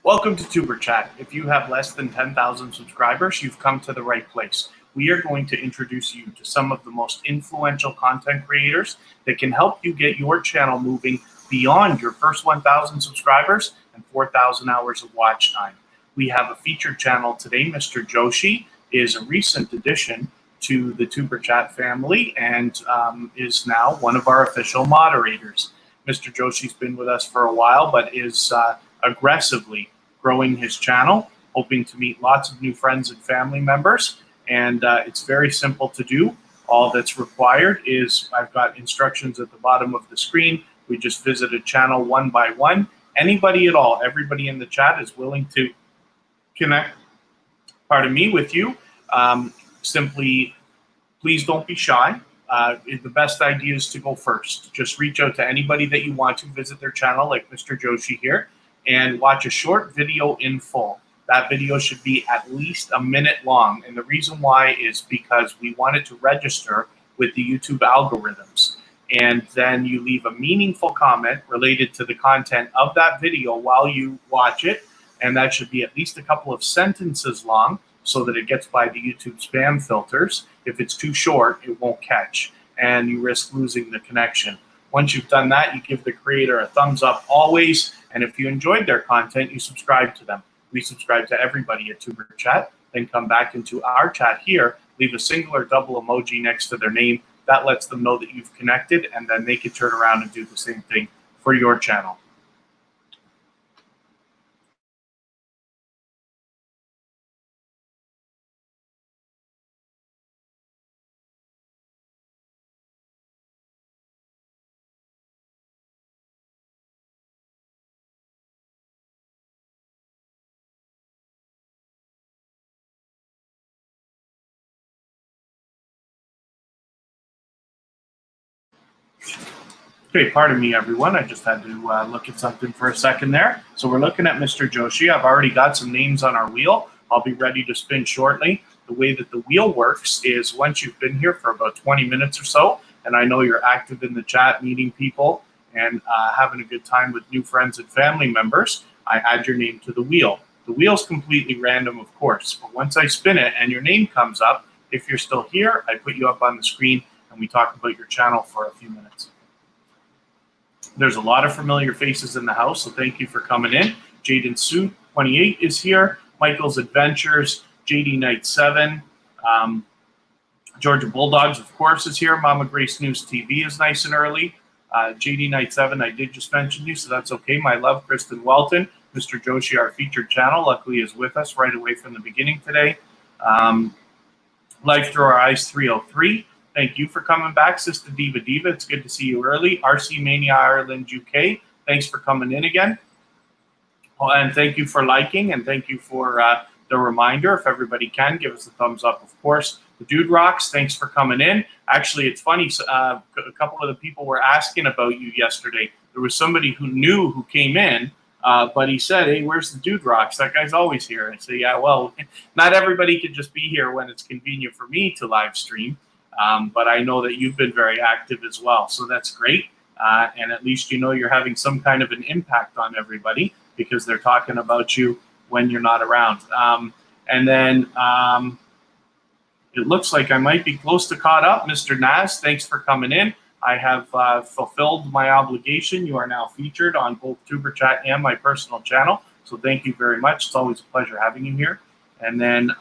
Welcome to Tuber Chat. If you have less than 10,000 subscribers, you've come to the right place. We are going to introduce you to some of the most influential content creators that can help you get your channel moving beyond your first 1,000 subscribers and 4,000 hours of watch time. We have a featured channel today. Mr. Joshi is a recent addition to the Tuber Chat family and is now one of our official moderators. Mr. Joshi's been with us for a while, but is aggressively growing his channel, hoping to meet lots of new friends and family members. And it's very simple to do. All that's required is I've got instructions at the bottom of the screen. We just visit a channel one by one. Anybody at all, everybody in the chat is willing to connect, with you. Simply, please don't be shy. The best idea is to go first. Just reach out to anybody that you want to visit their channel, like Mr. Joshi here, and watch a short video in full. That video should be at least a minute long. And the reason why is because we want it to register with the YouTube algorithms. And then you leave a meaningful comment related to the content of that video while you watch it. And that should be at least a couple of sentences long so that it gets by the YouTube spam filters. If it's too short, it won't catch and you risk losing the connection. Once you've done that, you give the creator a thumbs up always. And if you enjoyed their content, you subscribe to them. We subscribe to everybody at Tuber Chat, then come back into our chat here, leave a single or double emoji next to their name. That lets them know that you've connected, and then they can turn around and do the same thing for your channel. Okay, pardon me, everyone. I just had to look at something for a second there. So we're looking at Mr. Joshi. I've already got some names on our wheel. I'll be ready to spin shortly. The way that the wheel works is once you've been here for about 20 minutes or so, and I know you're active in the chat, meeting people, and having a good time with new friends and family members, I add your name to the wheel. The wheel's completely random, of course, but once I spin it and your name comes up, if you're still here, I put you up on the screen and we talk about your channel for a few minutes. There's a lot of familiar faces in the house, so thank you for coming in. Jaden Suit 28 is here. Michael's Adventures, JD Knight 7, Georgia Bulldogs, of course, is here. Mama Grace News TV is nice and early. JD Knight 7, I did just mention you, so that's okay. My love, Kristen Welton. Mr. Joshi, our featured channel, luckily is with us right away from the beginning today. Life Through Our Eyes 303. Thank you for coming back, Sister Diva. It's good to see you early. RC Mania Ireland UK, thanks for coming in again. Oh, and thank you for liking, and thank you for the reminder. If everybody can, give us a thumbs up, of course. The Dude Rocks, thanks for coming in. Actually, it's funny, a couple of the people were asking about you yesterday. There was somebody who knew who came in, but he said, hey, where's the Dude Rocks? That guy's always here. I say, yeah, well, not everybody can just be here when it's convenient for me to live stream. But I know that you've been very active as well, so that's great. And at least you know you're having some kind of an impact on everybody because they're talking about you when you're not around. And then it looks like I might be close to caught up. Mr. Naz, thanks for coming in. I have fulfilled my obligation. You are now featured on both Tuber Chat and my personal channel, so thank you very much. It's always a pleasure having you here. And then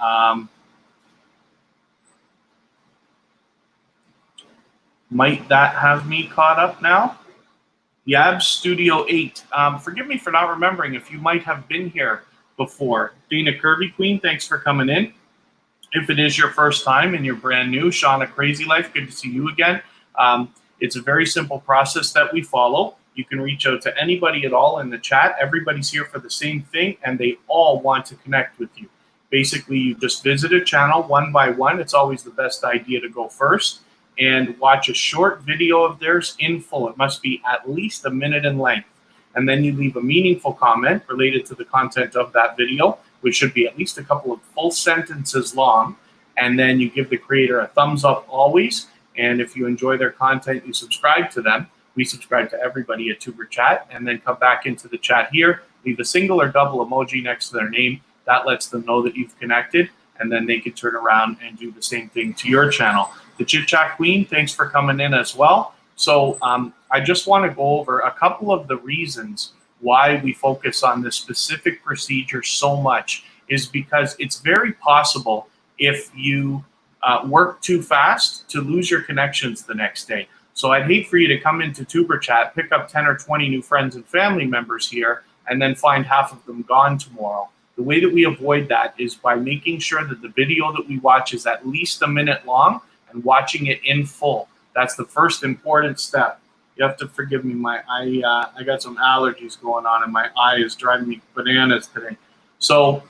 might that have me caught up now? Yabs Studio 8. Forgive me for not remembering if you might have been here before. Dana Kirby Queen, thanks for coming in. If it is your first time and you're brand new, Shauna Crazy Life, good to see you again. It's a very simple process that we follow. You can reach out to anybody at all in the chat. Everybody's here for the same thing, and they all want to connect with you. Basically, you just visit a channel one by one. It's always the best idea to go first and watch a short video of theirs in full. It must be at least a minute in length. And then you leave a meaningful comment related to the content of that video, which should be at least a couple of full sentences long. And then you give the creator a thumbs up always. And if you enjoy their content, you subscribe to them. We subscribe to everybody at Tuber Chat, and then come back into the chat here. leave a single or double emoji next to their name. That lets them know that you've connected, and then they can turn around and do the same thing to your channel. The Chit Chat Queen, thanks for coming in as well. So I just want to go over a couple of the reasons why we focus on this specific procedure so much is because it's very possible if you work too fast to lose your connections the next day. So I'd hate for you to come into Tuber Chat, pick up 10 or 20 new friends and family members here, and then find half of them gone tomorrow. The way that we avoid that is by making sure that the video that we watch is at least a minute long and watching it in full. That's the first important step. You have to forgive me, I got some allergies going on and my eye is driving me bananas today. So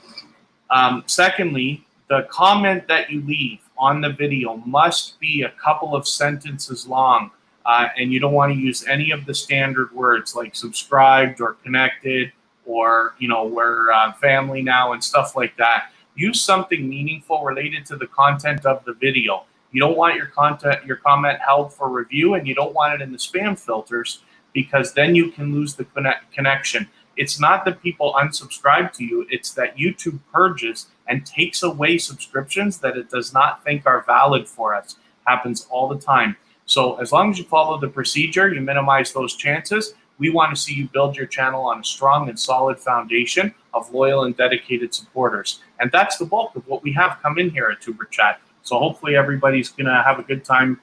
secondly, the comment that you leave on the video must be a couple of sentences long, and you don't want to use any of the standard words like subscribed or connected or, you know, we're family now and stuff like that. Use something meaningful related to the content of the video. You don't want your comment held for review, and you don't want it in the spam filters because then you can lose the connection. It's not that people unsubscribe to you, it's that YouTube purges and takes away subscriptions that it does not think are valid for us. Happens all the time. So as long as you follow the procedure, you minimize those chances. We want to see you build your channel on a strong and solid foundation of loyal and dedicated supporters. And that's the bulk of what we have come in here at Tuber Chat. So hopefully everybody's going to have a good time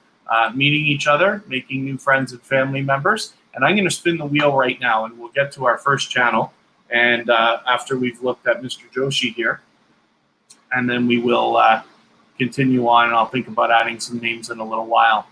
meeting each other, making new friends and family members. And I'm going to spin the wheel right now, and we'll get to our first channel. And after we've looked at Mr. Joshi here, and then we will continue on, and I'll think about adding some names in a little while.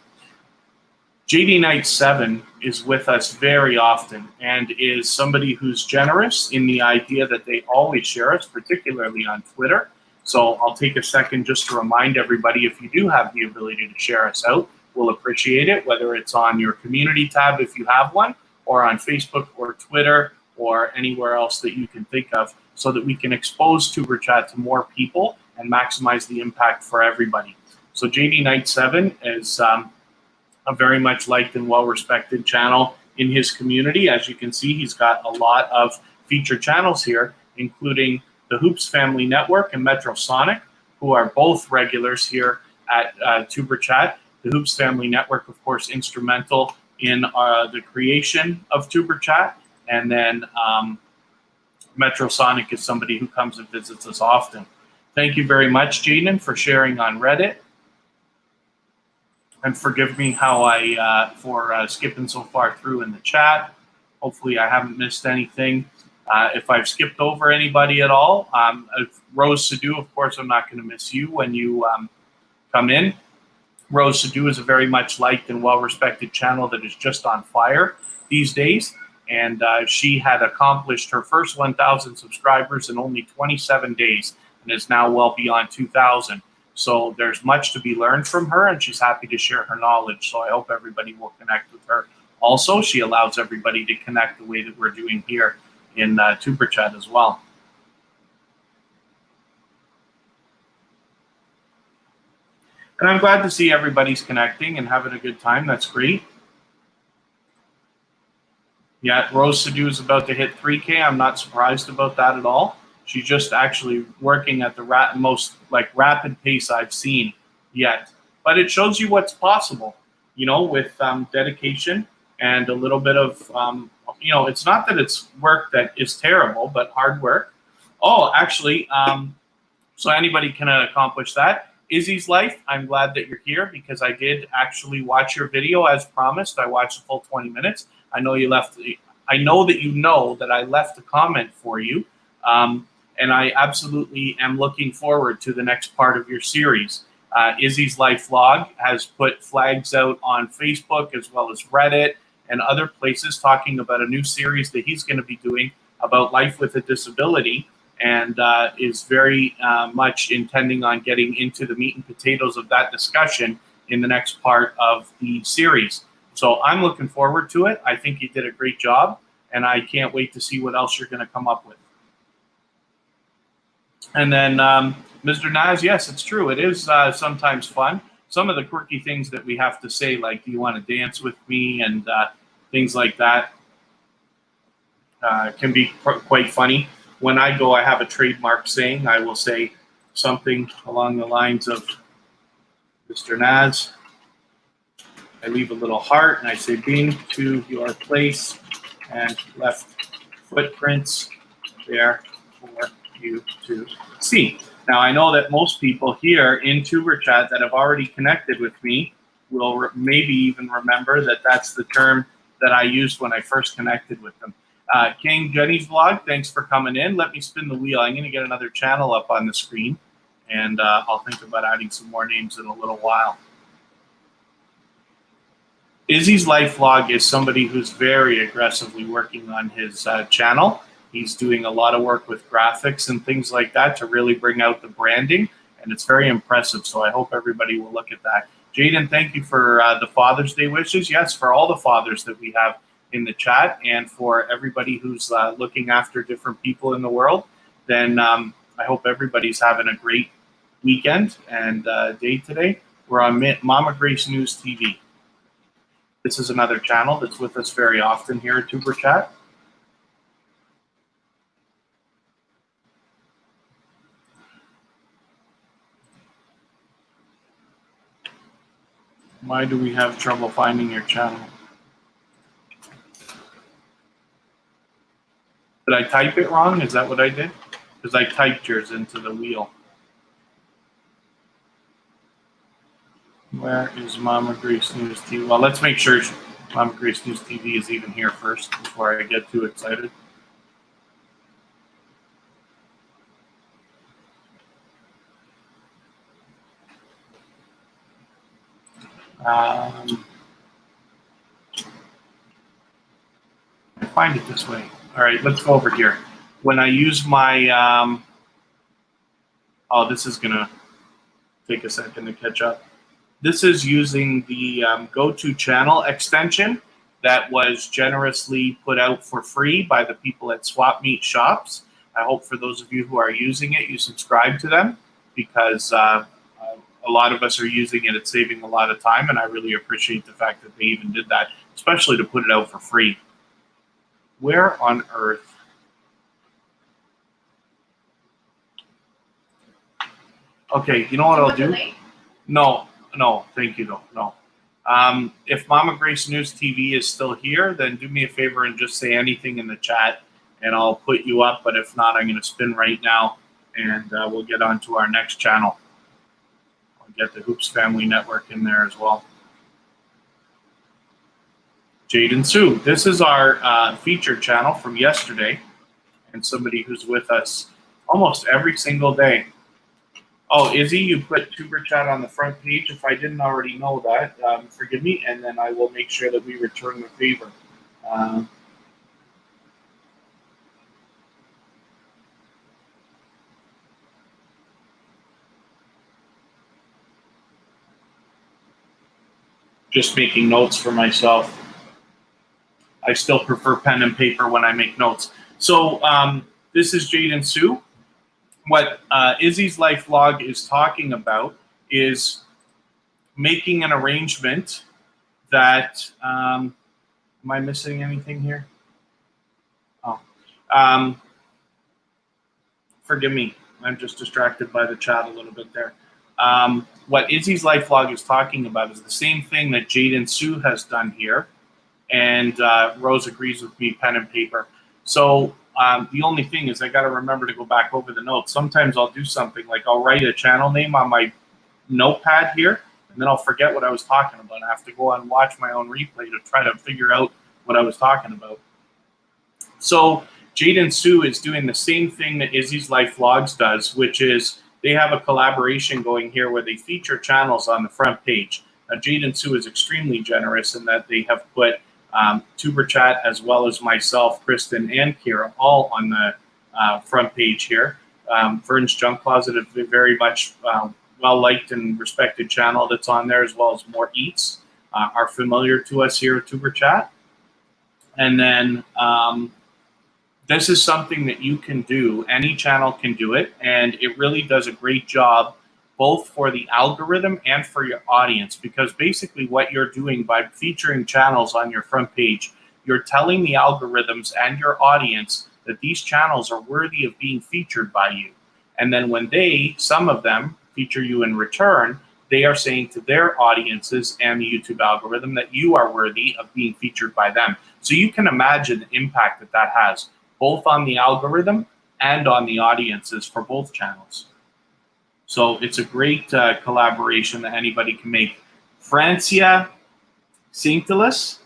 JD Knight 7 is with us very often and is somebody who's generous in the idea that they always share us, particularly on Twitter. So I'll take a second just to remind everybody, if you do have the ability to share us out, we'll appreciate it, whether it's on your community tab if you have one, or on Facebook or Twitter or anywhere else that you can think of, so that we can expose Tuber Chat to more people and maximize the impact for everybody. So JD Knight 7 is a very much liked and well-respected channel in his community. As you can see, he's got a lot of featured channels here, including the Hoops Family Network and Metro Sonic, who are both regulars here at Tuber Chat. The Hoops Family Network, of course, instrumental in the creation of Tuber Chat. And then Metro Sonic is somebody who comes and visits us often. Thank you very much, Jaden, for sharing on Reddit. And forgive me how for skipping so far through in the chat. Hopefully I haven't missed anything. If I've skipped over anybody at all, Rose Sadu, of course, I'm not going to miss you when you come in. Rose Sadu is a very much liked and well-respected channel that is just on fire these days. And she had accomplished her first 1,000 subscribers in only 27 days and is now well beyond 2,000. So there's much to be learned from her, and she's happy to share her knowledge. So I hope everybody will connect with her. Also, she allows everybody to connect the way that we're doing here in Tuber Chat as well. And I'm glad to see everybody's connecting and having a good time. That's great. Yeah, Rose Sadu is about to hit 3K. I'm not surprised about that at all. She's just actually working at the most rapid pace I've seen yet. But it shows you what's possible, you know, with dedication and a little bit of, you know, it's not that it's work that is terrible, but hard work. Oh, actually, so anybody can accomplish that. Izzy's Life, I'm glad that you're here because I did actually watch your video as promised. I watched the full 20 minutes. I know you left. I know that you know that I left a comment for you. And I absolutely am looking forward to the next part of your series. Izzy's Life Vlog has put flags out on Facebook as well as Reddit and other places talking about a new series that he's going to be doing about life with a disability, and is very much intending on getting into the meat and potatoes of that discussion in the next part of the series. So I'm looking forward to it. I think you did a great job, and I can't wait to see what else you're going to come up with. And then Mr. Naz, yes, it's true. It is sometimes fun. Some of the quirky things that we have to say, like, do you want to dance with me, and things like that. can be quite funny. When I go, I have a trademark saying. I will say something along the lines of, Mr. Naz, I leave a little heart and I say, been to your place and left footprints there for you to see. Now, I know that most people here in Tuber Chat that have already connected with me will maybe even remember that that's the term that I used when I first connected with them. King Jenny's Vlog, thanks for coming in. Let me spin the wheel. I'm going to get another channel up on the screen, and I'll think about adding some more names in a little while. Izzy's Life Vlog is somebody who's very aggressively working on his channel. He's doing a lot of work with graphics and things like that to really bring out the branding, and it's very impressive, so I hope everybody will look at that. Jaden, thank you for the Father's Day wishes. Yes, for all the fathers that we have in the chat, and for everybody who's looking after different people in the world, then I hope everybody's having a great weekend and day today. We're on Mama Grace News TV. This is another channel that's with us very often here at Tuber Chat. Why do we have trouble finding your channel? Did I type it wrong? Is that what I did? Because I typed yours into the wheel. Where is Mama Grace News TV? Well, let's make sure Mama Grace News TV is even here first before I get too excited. I find it this way. All right, let's go over here. When I use my, oh, this is gonna take a second to catch up. This is using the go-to channel extension that was generously put out for free by the people at Swap Meet Shops. I hope for those of you who are using it, you subscribe to them, because a lot of us are using it. It's saving a lot of time, and I really appreciate the fact that they even did that, especially to put it out for free. Where on earth? Okay, you know what I'll do? No, thank you, though. No. If Mama Grace News TV is still here, then do me a favor and just say anything in the chat, and I'll put you up. But if not, I'm going to spin right now, and we'll get on to our next channel. I'll get the Hoops Family Network in there as well. Jaden Sue. This is our featured channel from yesterday, and somebody who's with us almost every single day. Oh, Izzy, you put Tuber Chat on the front page. If I didn't already know that, forgive me, and then I will make sure that we return the favor. Just making notes for myself. I still prefer pen and paper when I make notes. So this is Jaden Sue. What Izzy's Life Vlog is talking about is making an arrangement that, am I missing anything here? Oh, forgive me. I'm just distracted by the chat a little bit there. What Izzy's Life Vlog is talking about is the same thing that Jaden Sue has done here. And Rose agrees with me, pen and paper. So the only thing is I got to remember to go back over the notes. Sometimes I'll do something like I'll write a channel name on my notepad here, and then I'll forget what I was talking about. I have to go and watch my own replay to try to figure out what I was talking about. So Jaden Sue is doing the same thing that Izzy's Life Vlogs does, which is they have a collaboration going here where they feature channels on the front page. Now, Jaden Sue is extremely generous in that they have put Tuber Chat, as well as myself, Kristen, and Kira, all on the front page here. Vern's Junk Closet, a very much well-liked and respected channel that's on there, as well as More Eats, are familiar to us here at Tuber Chat. And then this is something that you can do. Any channel can do it, and it really does a great job both for the algorithm and for your audience, because basically what you're doing by featuring channels on your front page, you're telling the algorithms and your audience that these channels are worthy of being featured by you. And then when some of them feature you in return, they are saying to their audiences and the YouTube algorithm that you are worthy of being featured by them. So you can imagine the impact that that has, both on the algorithm and on the audiences for both channels. So it's a great collaboration that anybody can make. Francia Centillus,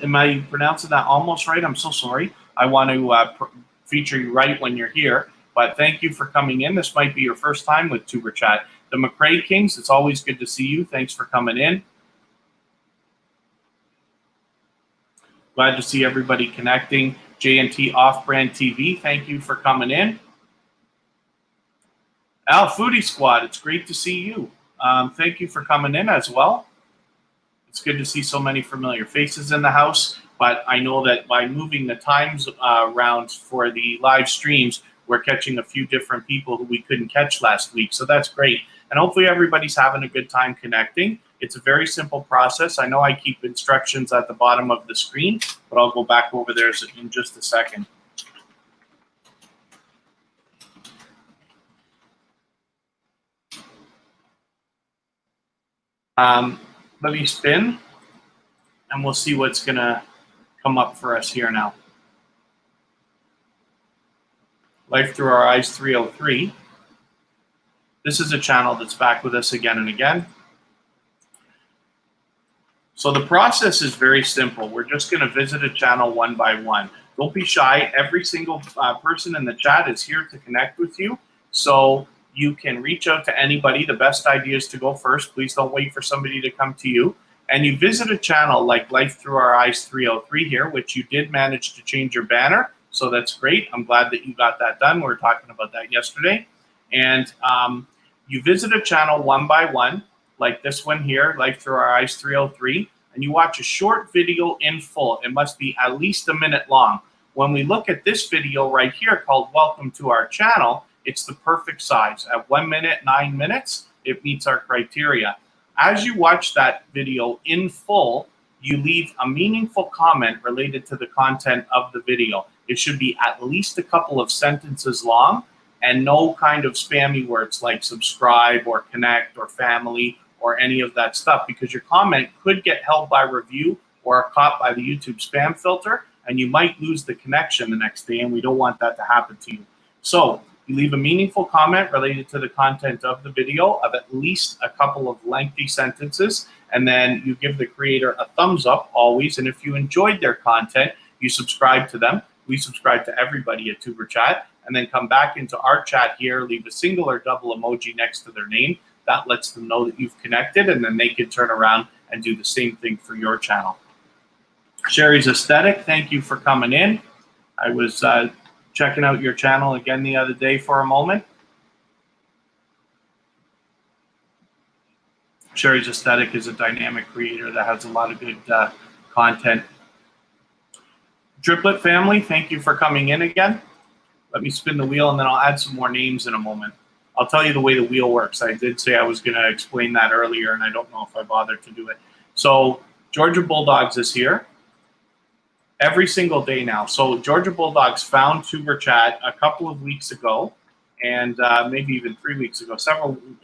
am I pronouncing that almost right? I'm so sorry. I want to feature you right when you're here, but thank you for coming in. This might be your first time with Tuber Chat. The McRae Kings, it's always good to see you. Thanks for coming in. Glad to see everybody connecting. J&T Off-Brand TV, thank you for coming in. Al Foodie Squad, it's great to see you. Thank you for coming in as well. It's good to see so many familiar faces in the house, but I know that by moving the times around for the live streams, we're catching a few different people who we couldn't catch last week, so that's great. And hopefully everybody's having a good time connecting. It's a very simple process. I know I keep instructions at the bottom of the screen, but I'll go back over there in just a second. Let me spin, and we'll see what's going to come up for us here now. Life Through Our Eyes 303. This is a channel that's back with us again and again. So the process is very simple. We're just going to visit a channel one by one. Don't be shy. Every single person in the chat is here to connect with you. So you can reach out to anybody. The best idea is to go first. Please don't wait for somebody to come to you. And you visit a channel like Life Through Our Eyes 303 here, which you did manage to change your banner. So that's great. I'm glad that you got that done. We were talking about that yesterday. And you visit a channel one by one, like this one here, Life Through Our Eyes 303, and you watch a short video in full. It must be at least a minute long. When we look at this video right here called Welcome to Our Channel, it's the perfect size. At 1 minute, 9 minutes, it meets our criteria. As you watch that video in full, you leave a meaningful comment related to the content of the video. It should be at least a couple of sentences long and no kind of spammy words like subscribe or connect or family or any of that stuff, because your comment could get held by review or caught by the YouTube spam filter, and you might lose the connection the next day, and we don't want that to happen to you. So you leave a meaningful comment related to the content of the video of at least a couple of lengthy sentences, and then you give the creator a thumbs up always. And if you enjoyed their content, you subscribe to them. We subscribe to everybody at Tuber Chat, and then come back into our chat here, leave a single or double emoji next to their name. That lets them know that you've connected, and then they can turn around and do the same thing for your channel. Sherry's Aesthetic, thank you for coming in. I was checking out your channel again the other day for a moment. Sherry's Aesthetic is a dynamic creator that has a lot of good content. Triplet Family, thank you for coming in again. Let me spin the wheel, and then I'll add some more names in a moment. I'll tell you the way the wheel works. I did say I was going to explain that earlier, and I don't know if I bothered to do it. So Georgia Bulldogs is here every single day now. So Georgia Bulldogs found Tuber Chat a couple of weeks ago, and maybe even 3 weeks ago,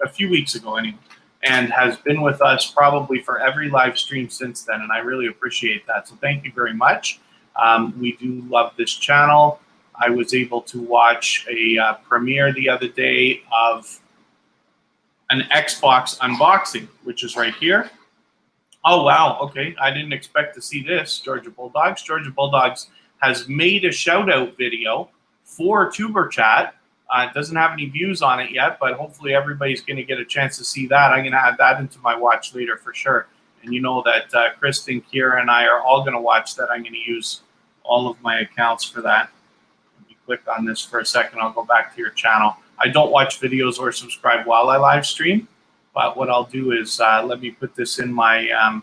a few weeks ago anyway, and has been with us probably for every live stream since then, and I really appreciate that. So thank you very much. We do love this channel. I was able to watch a premiere the other day of an Xbox unboxing, which is right here. Oh, wow. Okay. I didn't expect to see this, Georgia Bulldogs. Georgia Bulldogs has made a shout-out video for Tuber Chat. It doesn't have any views on it yet, but hopefully everybody's going to get a chance to see that. I'm going to add that into my watch later for sure. And you know that Kristen, Kira, and I are all going to watch that. I'm going to use all of my accounts for that. Click on this for a second. I'll go back to your channel. I don't watch videos or subscribe while I live stream, but what I'll do is let me put this in my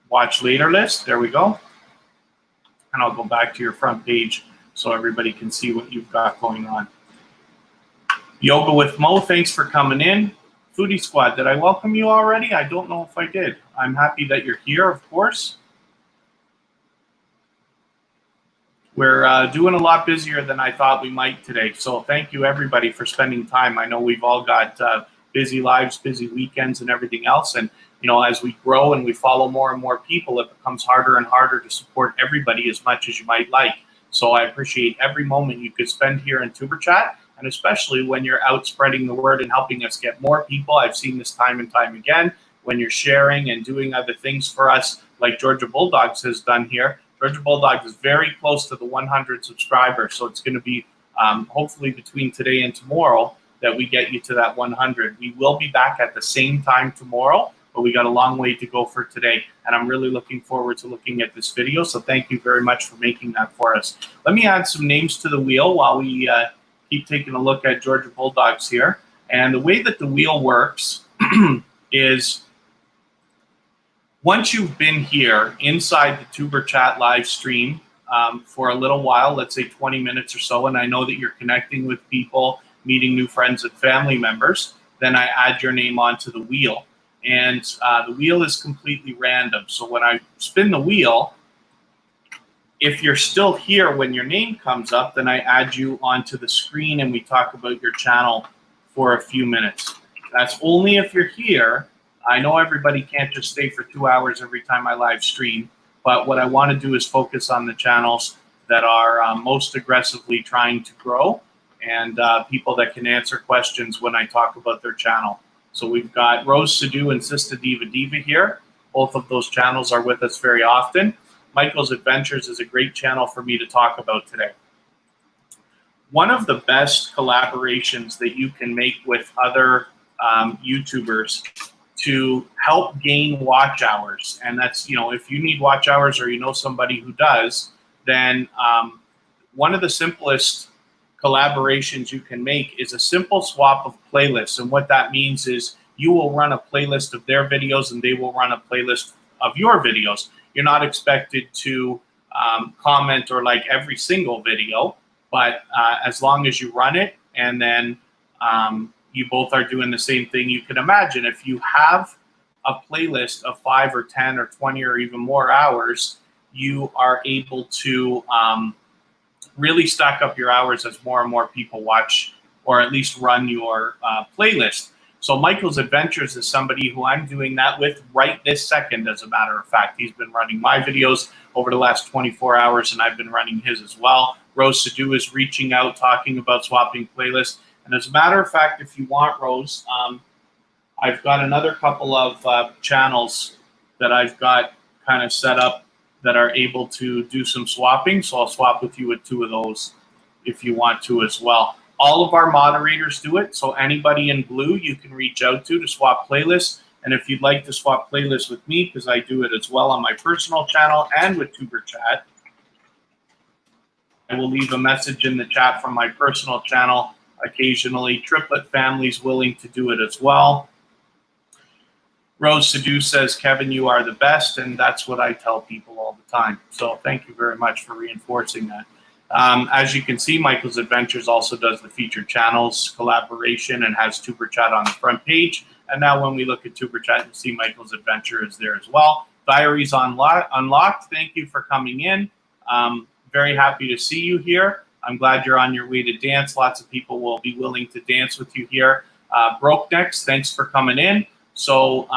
watch later list. There we go. And I'll go back to your front page so everybody can see what you've got going on. Yoga with Mo, thanks for coming in. Foodie Squad, did I welcome you already? I don't know if I did. I'm happy that you're here, of course. We're doing a lot busier than I thought we might today. So thank you, everybody, for spending time. I know we've all got busy lives, busy weekends, and everything else. And, you know, as we grow and we follow more and more people, it becomes harder and harder to support everybody as much as you might like. So I appreciate every moment you could spend here in Tuber Chat, and especially when you're out spreading the word and helping us get more people. I've seen this time and time again when you're sharing and doing other things for us, like Georgia Bulldogs has done here. Georgia Bulldogs is very close to the 100 subscribers, so it's going to be hopefully between today and tomorrow that we get you to that 100. We will be back at the same time tomorrow, but we got a long way to go for today, and I'm really looking forward to looking at this video, so thank you very much for making that for us. Let me add some names to the wheel while we keep taking a look at Georgia Bulldogs here. And the way that the wheel works is once you've been here inside the Tuber Chat live stream for a little while, let's say 20 minutes or so, and I know that you're connecting with people, meeting new friends and family members, then I add your name onto the wheel. And the wheel is completely random. So when I spin the wheel, if you're still here when your name comes up, then I add you onto the screen and we talk about your channel for a few minutes. That's only if you're here. I know everybody can't just stay for 2 hours every time I live stream, but what I want to do is focus on the channels that are most aggressively trying to grow and people that can answer questions when I talk about their channel. So we've got Rose Sadu and Sista Diva Diva here. Both of those channels are with us very often. Michael's Adventures is a great channel for me to talk about today. One of the best collaborations that you can make with other YouTubers to help gain watch hours, and that's, you know, if you need watch hours or you know somebody who does, then one of the simplest collaborations you can make is a simple swap of playlists. And what that means is you will run a playlist of their videos and they will run a playlist of your videos. You're not expected to comment or like every single video, but as long as you run it and then you both are doing the same thing, you can imagine if you have a playlist of 5 or 10 or 20 or even more hours, you are able to really stack up your hours as more and more people watch or at least run your playlist. So Michael's Adventures is somebody who I'm doing that with right this second, as a matter of fact. He's been running my videos over the last 24 hours, and I've been running his as well. Rose Sadu is reaching out, talking about swapping playlists. And as a matter of fact, if you want, Rose, I've got another couple of channels that I've got kind of set up that are able to do some swapping. So I'll swap with you with 2 of those if you want to as well. All of our moderators do it. So anybody in blue you can reach out to swap playlists. And if you'd like to swap playlists with me, because I do it as well on my personal channel and with Tuber Chat, I will leave a message in the chat from my personal channel. Occasionally, Triplet Family's willing to do it as well. Rose Sadu says, Kevin, you are the best, and that's what I tell people all the time. So thank you very much for reinforcing that. As you can see, Michael's Adventures also does the featured channels collaboration and has Tuber Chat on the front page. And now when we look at Tuber Chat, you see Michael's Adventure is there as well. Diaries Unlocked, thank you for coming in. Very happy to see you here. I'm glad you're on your way to dance. Lots of people will be willing to dance with you here. Broke Necks, thanks for coming in. So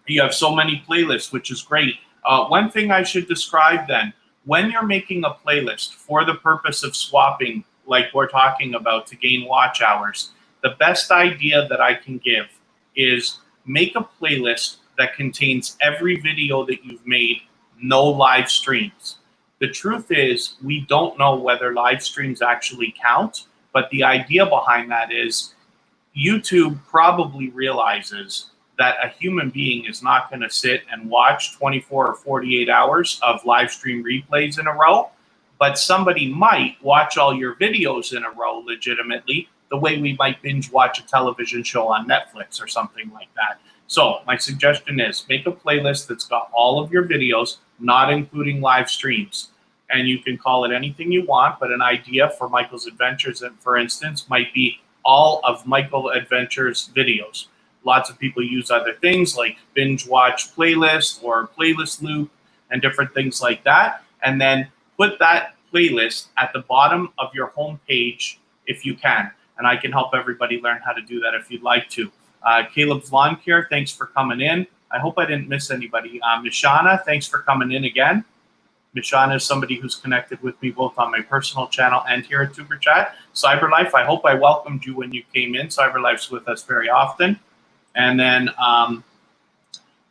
you have so many playlists, which is great. One thing I should describe then, when you're making a playlist for the purpose of swapping, like we're talking about, to gain watch hours, the best idea that I can give is make a playlist that contains every video that you've made, no live streams. The truth is, we don't know whether live streams actually count, but the idea behind that is YouTube probably realizes that a human being is not going to sit and watch 24 or 48 hours of live stream replays in a row, but somebody might watch all your videos in a row legitimately, the way we might binge watch a television show on Netflix or something like that. So my suggestion is make a playlist that's got all of your videos, not including live streams. And you can call it anything you want, but an idea for Michael's Adventures, for instance, might be all of Michael Adventures videos. Lots of people use other things like binge watch playlist or playlist loop and different things like that. And then put that playlist at the bottom of your home page if you can. And I can help everybody learn how to do that if you'd like to. Caleb's Lawn Care, thanks for coming in. I hope I didn't miss anybody. Mishana, thanks for coming in again. Mishana is somebody who's connected with me both on my personal channel and here at Tuber Chat. Cyberlife, I hope I welcomed you when you came in. Cyberlife's with us very often. And then,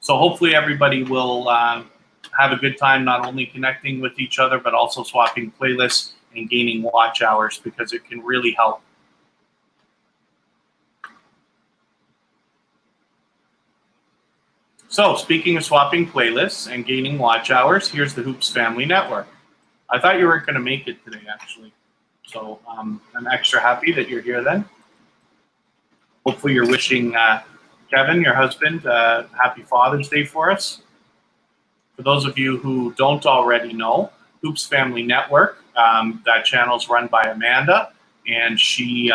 so hopefully everybody will have a good time not only connecting with each other, but also swapping playlists and gaining watch hours, because it can really help. So speaking of swapping playlists and gaining watch hours, here's the Hoops Family Network. I thought you weren't going to make it today, actually. So I'm extra happy that you're here then. Hopefully you're wishing Kevin, your husband, happy Father's Day for us. For those of you who don't already know, Hoops Family Network, that channel's run by Amanda, and she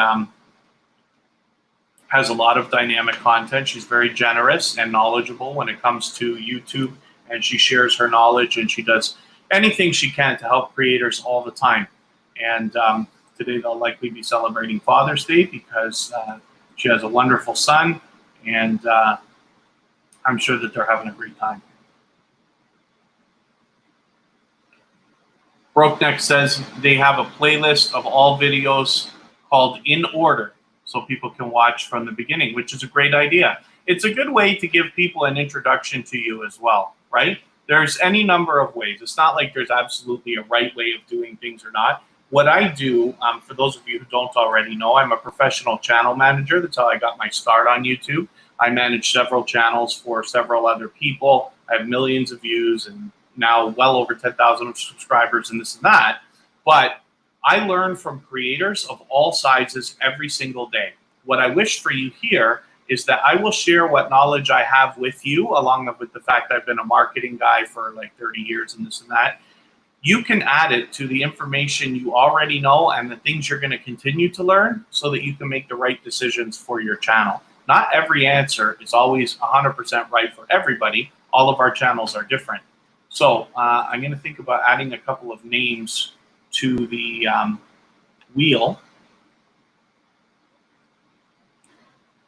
has a lot of dynamic content. She's very generous and knowledgeable when it comes to YouTube, and she shares her knowledge, and she does anything she can to help creators all the time. And today they'll likely be celebrating Father's Day because she has a wonderful son, and I'm sure that they're having a great time. Brokeneck says they have a playlist of all videos called In Order, so people can watch from the beginning, which is a great idea. It's a good way to give people an introduction to you as well, right? There's any number of ways. It's not like there's absolutely a right way of doing things or not. What I do, for those of you who don't already know, I'm a professional channel manager. That's how I got my start on YouTube. I manage several channels for several other people. I have millions of views and now well over 10,000 subscribers and this and that. But I learn from creators of all sizes every single day. What I wish for you here is that I will share what knowledge I have with you, along with the fact I've been a marketing guy for like 30 years and this and that. You can add it to the information you already know and the things you're going to continue to learn so that you can make the right decisions for your channel. Not every answer is always 100% right for everybody. All of our channels are different. So I'm going to think about adding a couple of names to the wheel.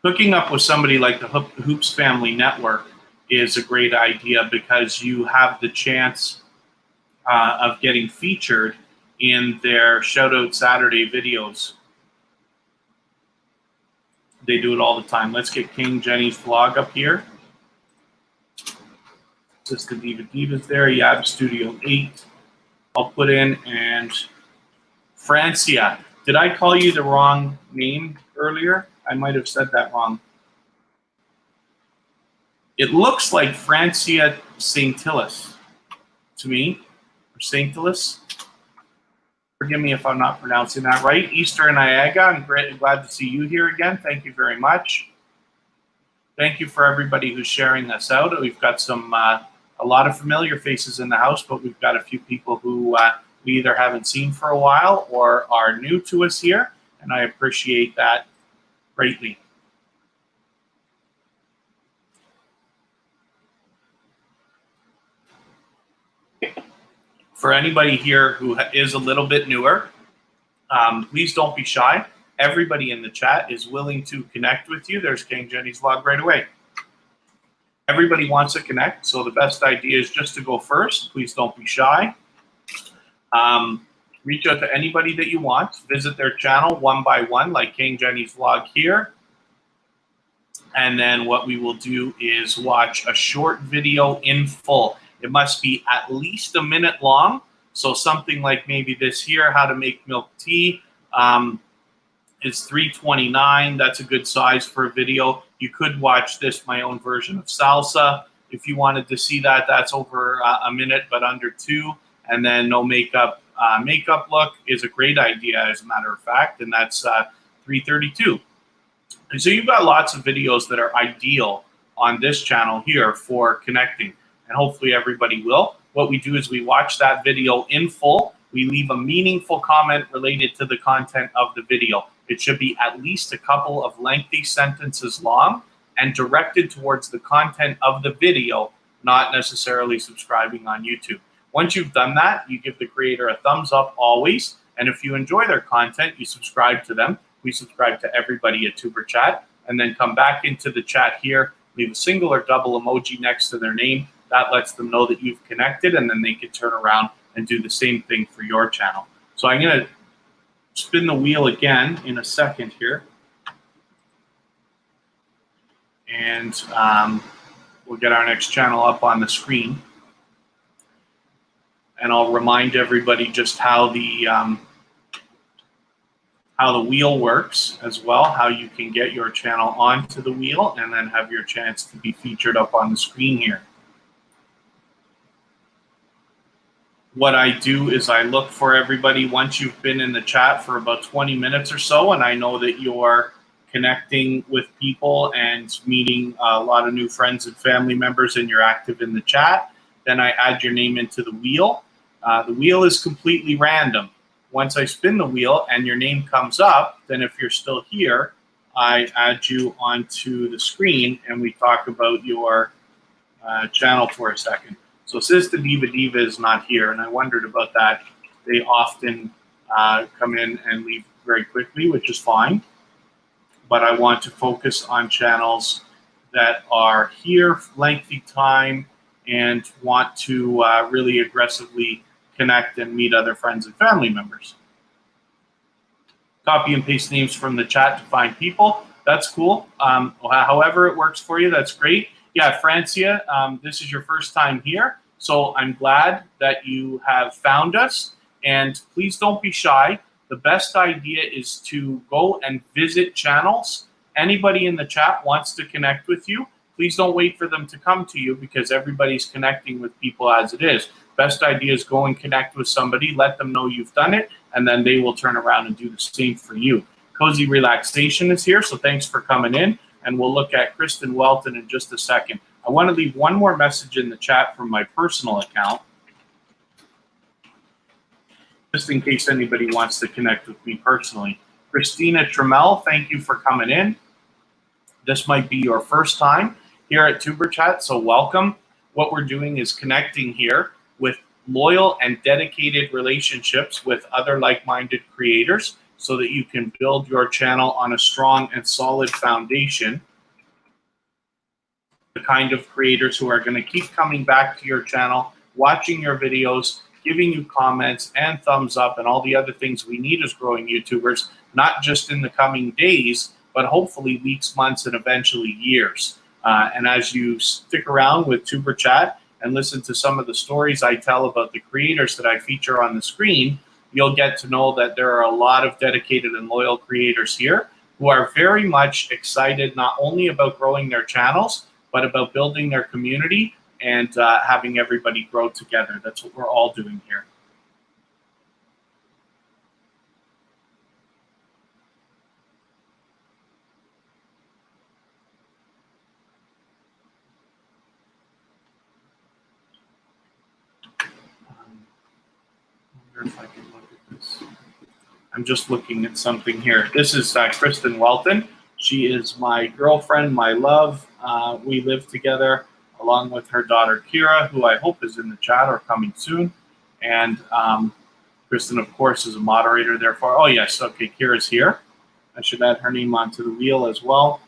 Hooking up with somebody like the Hoops Family Network is a great idea because you have the chance of getting featured in their Shoutout Saturday videos. They do it all the time. Let's get King Jenny's vlog up here. Sister Diva Diva's there. Yab Studio 8. I'll put in, and Francia. Did I call you the wrong name earlier? I might have said that wrong. It looks like Francia Saintilis to me, or Saintilis. Forgive me if I'm not pronouncing that right. Eastern Niagara, I'm glad to see you here again. Thank you very much. Thank you for everybody who's sharing us out. We've got some a lot of familiar faces in the house, but we've got a few people who we either haven't seen for a while or are new to us here, and I appreciate that greatly. For anybody here who is a little bit newer, please don't be shy. Everybody in the chat is willing to connect with you. There's King Jenny's vlog right away. Everybody wants to connect, so the best idea is just to go first. Please don't be shy. Reach out to anybody that you want. Visit their channel one by one, like King Jenny's vlog here. And then what we will do is watch a short video in full. It must be at least a minute long. So something like maybe this here, how to make milk tea, is $3.29. That's a good size for a video. You could watch this, my own version of salsa. If you wanted to see that, that's over a minute, but under 2. And then no makeup. Makeup look is a great idea, as a matter of fact, and that's $3.32. And so you've got lots of videos that are ideal on this channel here for connecting, and hopefully everybody will. What we do is we watch that video in full. We leave a meaningful comment related to the content of the video. It should be at least a couple of lengthy sentences long and directed towards the content of the video, not necessarily subscribing on YouTube. Once you've done that, you give the creator a thumbs up always. And if you enjoy their content, you subscribe to them. We subscribe to everybody at Tuber Chat, and then come back into the chat here, leave a single or double emoji next to their name. That lets them know that you've connected, and then they can turn around and do the same thing for your channel. So I'm going to spin the wheel again in a second here. And we'll get our next channel up on the screen. And I'll remind everybody just how the wheel works as well, how you can get your channel onto the wheel and then have your chance to be featured up on the screen here. What I do is I look for everybody once you've been in the chat for about 20 minutes or so, and I know that you're connecting with people and meeting a lot of new friends and family members, and you're active in the chat. Then I add your name into the wheel. The wheel is completely random. Once I spin the wheel and your name comes up, then if you're still here, I add you onto the screen and we talk about your channel for a second. So Sister Diva is not here, and I wondered about that. They often come in and leave very quickly, which is fine. But I want to focus on channels that are here for lengthy time and want to really aggressively connect and meet other friends and family members. Copy and paste names from the chat to find people. That's cool. However it works for you, that's great. Yeah, Francia, this is your first time here, so I'm glad that you have found us. And please don't be shy. The best idea is to go and visit channels. Anybody in the chat wants to connect with you. Please don't wait for them to come to you because everybody's connecting with people as it is. Best idea is go and connect with somebody, let them know you've done it, and then they will turn around and do the same for you. Cozy Relaxation is here, so thanks for coming in, and we'll look at Kristen Welton in just a second. I want to leave one more message in the chat from my personal account, just in case anybody wants to connect with me personally. Christina Trammell, thank you for coming in. This might be your first time here at Tuber Chat, so welcome. What we're doing is connecting here with loyal and dedicated relationships with other like-minded creators so that you can build your channel on a strong and solid foundation. The kind of creators who are going to keep coming back to your channel, watching your videos, giving you comments and thumbs up and all the other things we need as growing YouTubers, not just in the coming days, but hopefully weeks, months, and eventually years. And as you stick around with Tuber Chat and listen to some of the stories I tell about the creators that I feature on the screen, you'll get to know that there are a lot of dedicated and loyal creators here who are very much excited not only about growing their channels, but about building their community and having everybody grow together. That's what we're all doing here. I wonder if I can look at this. I'm just looking at something here. This is Kristen Welton. She is my girlfriend, my love. We live together along with her daughter, Kira, who I hope is in the chat or coming soon. And Kristen, of course, is a moderator, therefore. Oh, yes. Okay, Kira's here. I should add her name onto the wheel as well.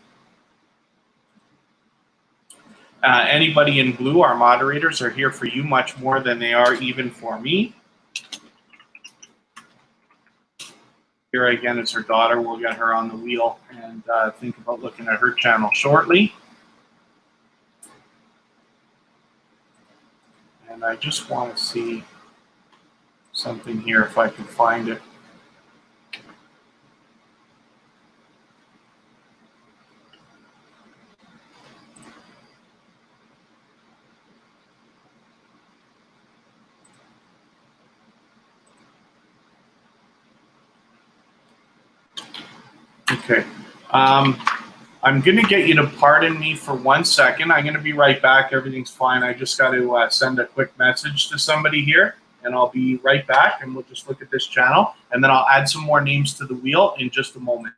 Anybody in blue, our moderators, are here for you much more than they are even for me. Here again is her daughter. We'll get her on the wheel and think about looking at her channel shortly. And I just want to see something here if I can find it. Okay. I'm going to get you to pardon me for 1 second. I'm going to be right back. Everything's fine. I just got to send a quick message to somebody here, and I'll be right back, and we'll just look at this channel, and then I'll add some more names to the wheel in just a moment.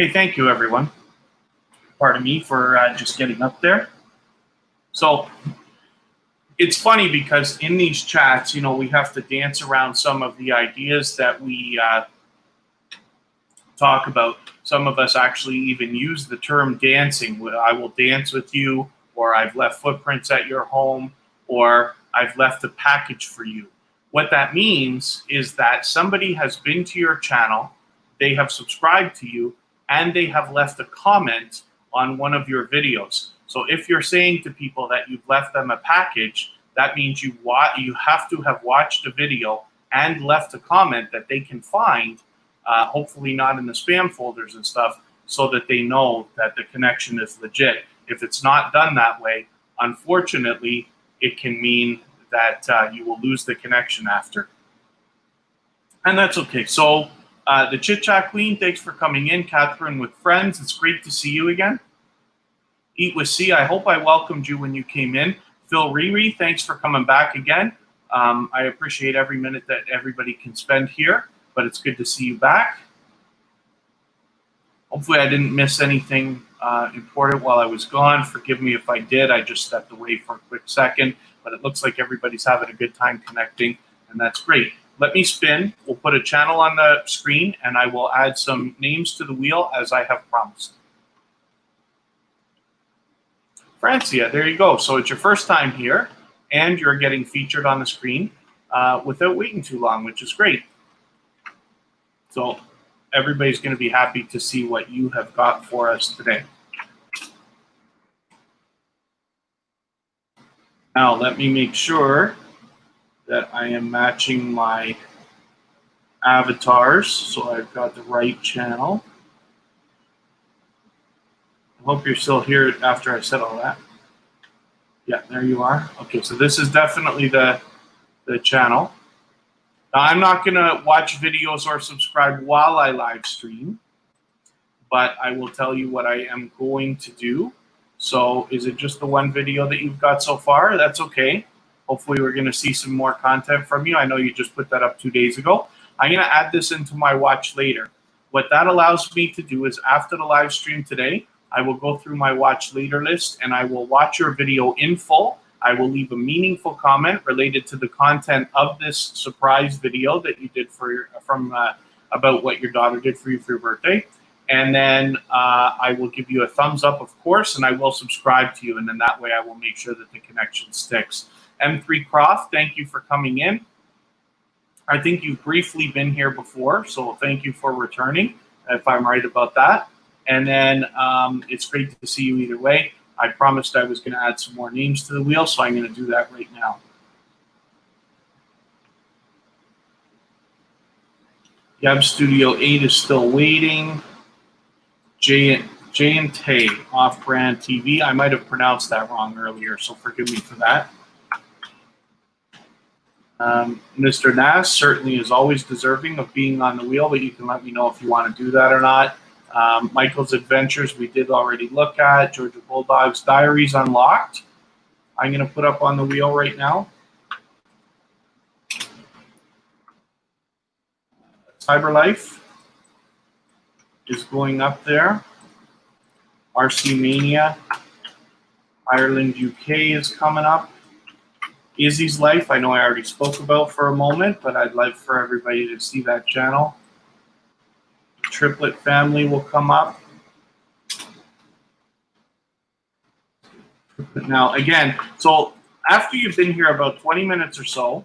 Okay, thank you, everyone. Pardon me for just getting up there. So it's funny because in these chats, you know, we have to dance around some of the ideas that we talk about. Some of us actually even use the term dancing. I will dance with you, or I've left footprints at your home, or I've left a package for you. What that means is that somebody has been to your channel, they have subscribed to you, and they have left a comment on one of your videos. So if you're saying to people that you've left them a package, that means you have to have watched a video and left a comment that they can find, hopefully not in the spam folders and stuff, so that they know that the connection is legit. If it's not done that way, unfortunately, it can mean that you will lose the connection after. And that's okay. So the Chit Chat Queen, thanks for coming in. Catherine with Friends, it's great to see you again. Eat with C, I hope I welcomed you when you came in. Phil Riri, thanks for coming back again. I appreciate every minute that everybody can spend here, but it's good to see you back. Hopefully I didn't miss anything important while I was gone. Forgive me if I did. I just stepped away for a quick second, but it looks like everybody's having a good time connecting, and that's great. Let me spin. We'll put a channel on the screen, and I will add some names to the wheel as I have promised. Francia, there you go. So it's your first time here, and you're getting featured on the screen without waiting too long, which is great. So everybody's going to be happy to see what you have got for us today. Now, let me make sure that I am matching my avatars so I've got the right channel. I hope you're still here after I said all that. Yeah, there you are. Okay, so this is definitely the channel. Now, I'm not going to watch videos or subscribe while I live stream, but I will tell you what I am going to do. So is it just the one video that you've got so far? That's okay. Hopefully we're going to see some more content from you. I know you just put that up 2 days ago. I'm going to add this into my watch later. What that allows me to do is after the live stream today, I will go through my watch later list and I will watch your video in full. I will leave a meaningful comment related to the content of this surprise video that you did about what your daughter did for you for your birthday. And then I will give you a thumbs up, of course, and I will subscribe to you. And then that way I will make sure that the connection sticks. M3 Croft, thank you for coming in. I think you've briefly been here before, so thank you for returning, if I'm right about that. And then it's great to see you either way. I promised I was going to add some more names to the wheel, so I'm going to do that right now. Yab Studio 8 is still waiting. J and Tay, Off-Brand TV. I might have pronounced that wrong earlier, so forgive me for that. Mr. Nass certainly is always deserving of being on the wheel, but you can let me know if you want to do that or not. Michael's Adventures, we did already look at. Georgia Bulldog's Diaries Unlocked. I'm going to put up on the wheel right now. Cyberlife is going up there. RC Mania. Ireland, UK is coming up. Izzy's Life, I know I already spoke about for a moment, but I'd like for everybody to see that channel. Triplet Family will come up. Now, again, so after you've been here about 20 minutes or so,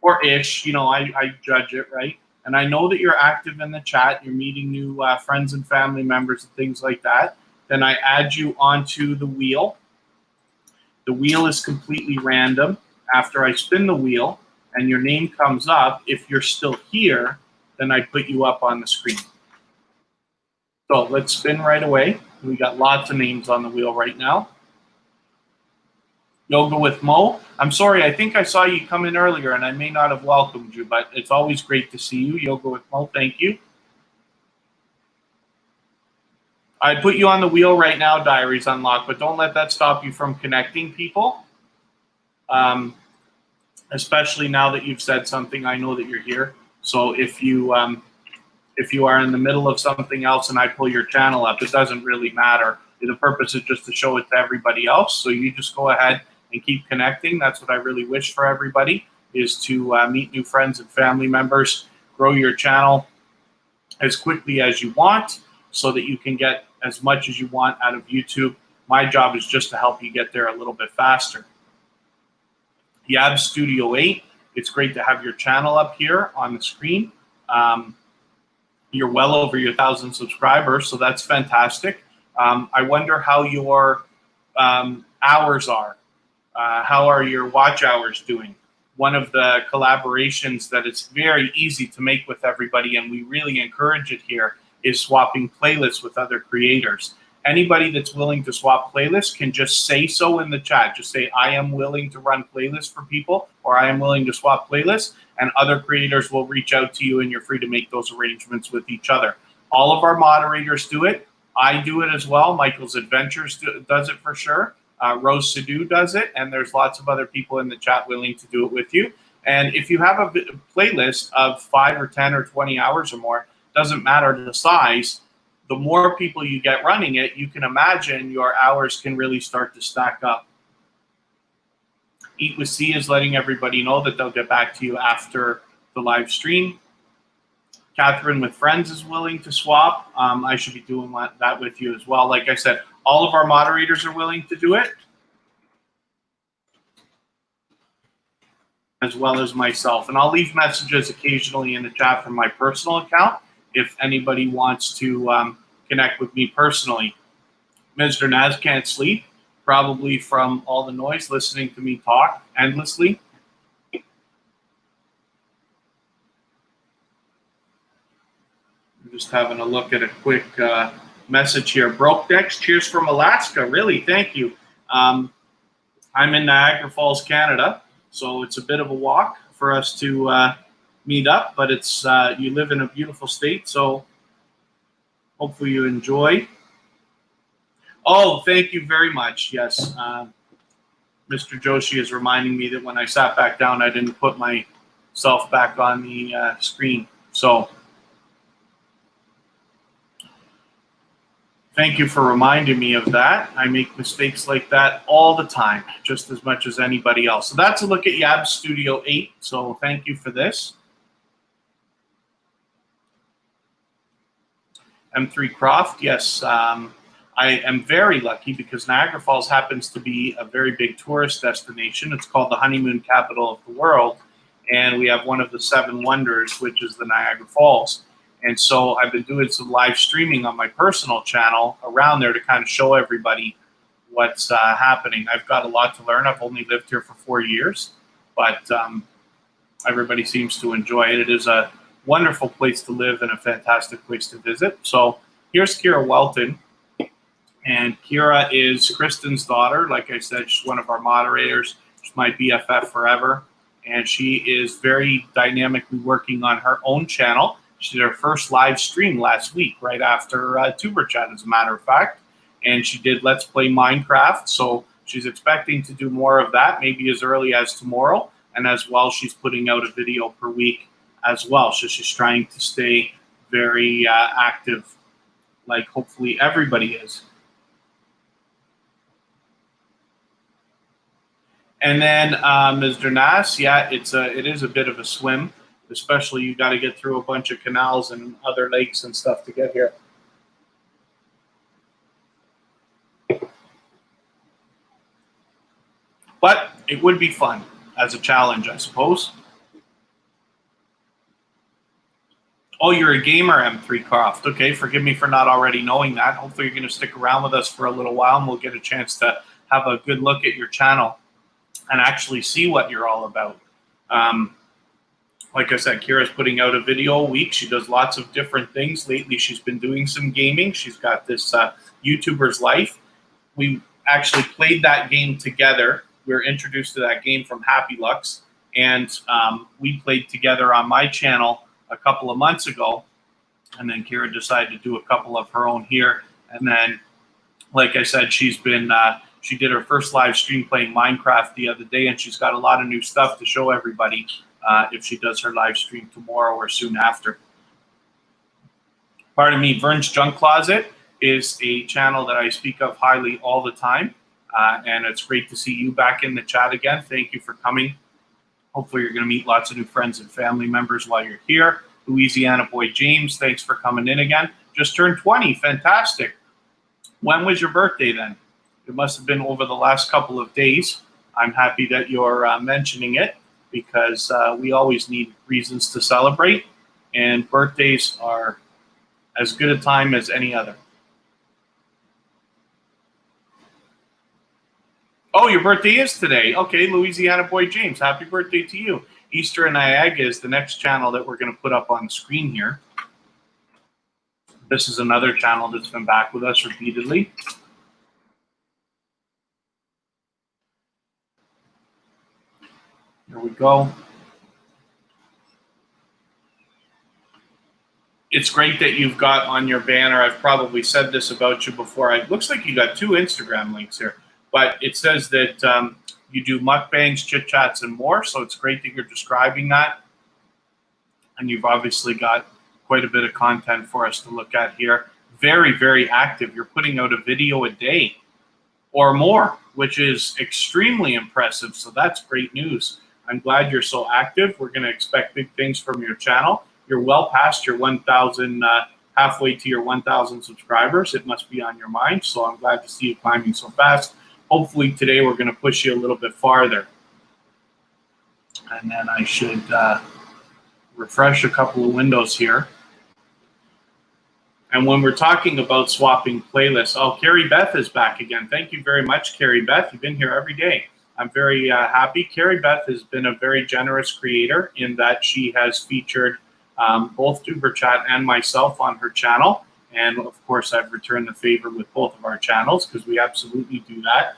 or ish, you know, I judge it, right? And I know that you're active in the chat, you're meeting new friends and family members and things like that. Then I add you onto the wheel. The wheel is completely random. After I spin the wheel and your name comes up, if you're still here, then I put you up on the screen. So let's spin right away. We got lots of names on the wheel right now. Yoga with Mo. I'm sorry, I think I saw you come in earlier and I may not have welcomed you, but it's always great to see you. Yoga with Mo, thank you. I put you on the wheel right now, Diaries Unlocked, but don't let that stop you from connecting people. Especially now that you've said something, I know that you're here. So if you if you are in the middle of something else and I pull your channel up, it doesn't really matter. The purpose is just to show it to everybody else. So you just go ahead and keep connecting. That's what I really wish for everybody, is to meet new friends and family members, grow your channel as quickly as you want so that you can get as much as you want out of YouTube. My job is just to help you get there a little bit faster. Yab Studio 8, it's great to have your channel up here on the screen. You're well over your 1,000 subscribers, so that's fantastic. I wonder how your hours are. How are your watch hours doing? One of the collaborations that it's very easy to make with everybody, and we really encourage it here, is swapping playlists with other creators. Anybody that's willing to swap playlists can just say so in the chat. Just say, I am willing to run playlists for people, or I am willing to swap playlists, and other creators will reach out to you, and you're free to make those arrangements with each other. All of our moderators do it. I do it as well. Michael's Adventures does it for sure. Rose Sidhu does it, and there's lots of other people in the chat willing to do it with you. And if you have a playlist of 5 or 10 or 20 hours or more, doesn't matter the size, the more people you get running it, you can imagine your hours can really start to stack up. Eat with C is letting everybody know that they'll get back to you after the live stream. Catherine with Friends is willing to swap. I should be doing that with you as well. Like I said, all of our moderators are willing to do it, as well as myself. And I'll leave messages occasionally in the chat from my personal account if anybody wants to connect with me personally. Mr. Naz can't sleep, probably from all the noise, listening to me talk endlessly. I'm just having a look at a quick message here. Broke Decks, cheers from Alaska. Really, thank you. I'm in Niagara Falls, Canada, so it's a bit of a walk for us to meet up, but it's you live in a beautiful state, so hopefully you enjoy. Oh, thank you very much. Yes, Mr. Joshi is reminding me that when I sat back down, I didn't put myself back on the screen. So thank you for reminding me of that. I make mistakes like that all the time, just as much as anybody else. So that's a look at Yab Studio 8. So thank you for this. M3 Croft, yes. I am very lucky because Niagara Falls happens to be a very big tourist destination. It's called the honeymoon capital of the world. And we have one of the 7 wonders, which is the Niagara Falls. And so I've been doing some live streaming on my personal channel around there to kind of show everybody what's happening. I've got a lot to learn. I've only lived here for 4 years, but everybody seems to enjoy it. It is a wonderful place to live and a fantastic place to visit. So here's Kira Welton. And Kira is Kristen's daughter. Like I said, she's one of our moderators. She's my BFF forever. And she is very dynamically working on her own channel. She did her first live stream last week, right after Tuber Chat, as a matter of fact. And she did Let's Play Minecraft. So she's expecting to do more of that, maybe as early as tomorrow. And as well, she's putting out a video per week as well. So she's trying to stay very active, like hopefully everybody is. And then Mr. Nas, yeah, it is a bit of a swim, especially you got to get through a bunch of canals and other lakes and stuff to get here. But it would be fun as a challenge, I suppose. Oh, you're a gamer, M3 Croft. Okay, forgive me for not already knowing that. Hopefully you're going to stick around with us for a little while and we'll get a chance to have a good look at your channel and actually see what you're all about. Like I said, Kira's putting out a video a week. She does lots of different things. Lately, she's been doing some gaming. She's got this YouTuber's Life. We actually played that game together. We were introduced to that game from Happy Lux, and we played together on my channel a couple of months ago. And then Kira decided to do a couple of her own here. And then, like I said, she's been... she did her first live stream playing Minecraft the other day, and she's got a lot of new stuff to show everybody if she does her live stream tomorrow or soon after. Pardon me, Vern's Junk Closet is a channel that I speak of highly all the time. And it's great to see you back in the chat again. Thank you for coming. Hopefully you're going to meet lots of new friends and family members while you're here. Louisiana Boy James, thanks for coming in again. Just turned 20, fantastic. When was your birthday then? It must have been over the last couple of days. I'm happy that you're mentioning it because we always need reasons to celebrate, and birthdays are as good a time as any other. Oh, your birthday is today. Okay, Louisiana Boy James, happy birthday to you. Easter and Niagara is the next channel that we're going to put up on the screen here. This is another channel that's been back with us repeatedly. Here we go. It's great that you've got on your banner, I've probably said this about you before, it looks like you got 2 Instagram links here, but it says that you do mukbangs, chit chats, and more. So it's great that you're describing that. And you've obviously got quite a bit of content for us to look at here. Very, very active. You're putting out a video a day or more, which is extremely impressive. So that's great news. I'm glad you're so active. We're going to expect big things from your channel. You're well past your 1,000, halfway to your 1,000 subscribers. It must be on your mind. So I'm glad to see you climbing so fast. Hopefully today we're going to push you a little bit farther. And then I should refresh a couple of windows here. And when we're talking about swapping playlists, oh, Carrie Beth is back again. Thank you very much, Carrie Beth. You've been here every day. I'm very happy. Carrie Beth has been a very generous creator in that she has featured both Tuber Chat and myself on her channel. And of course, I've returned the favor with both of our channels because we absolutely do that.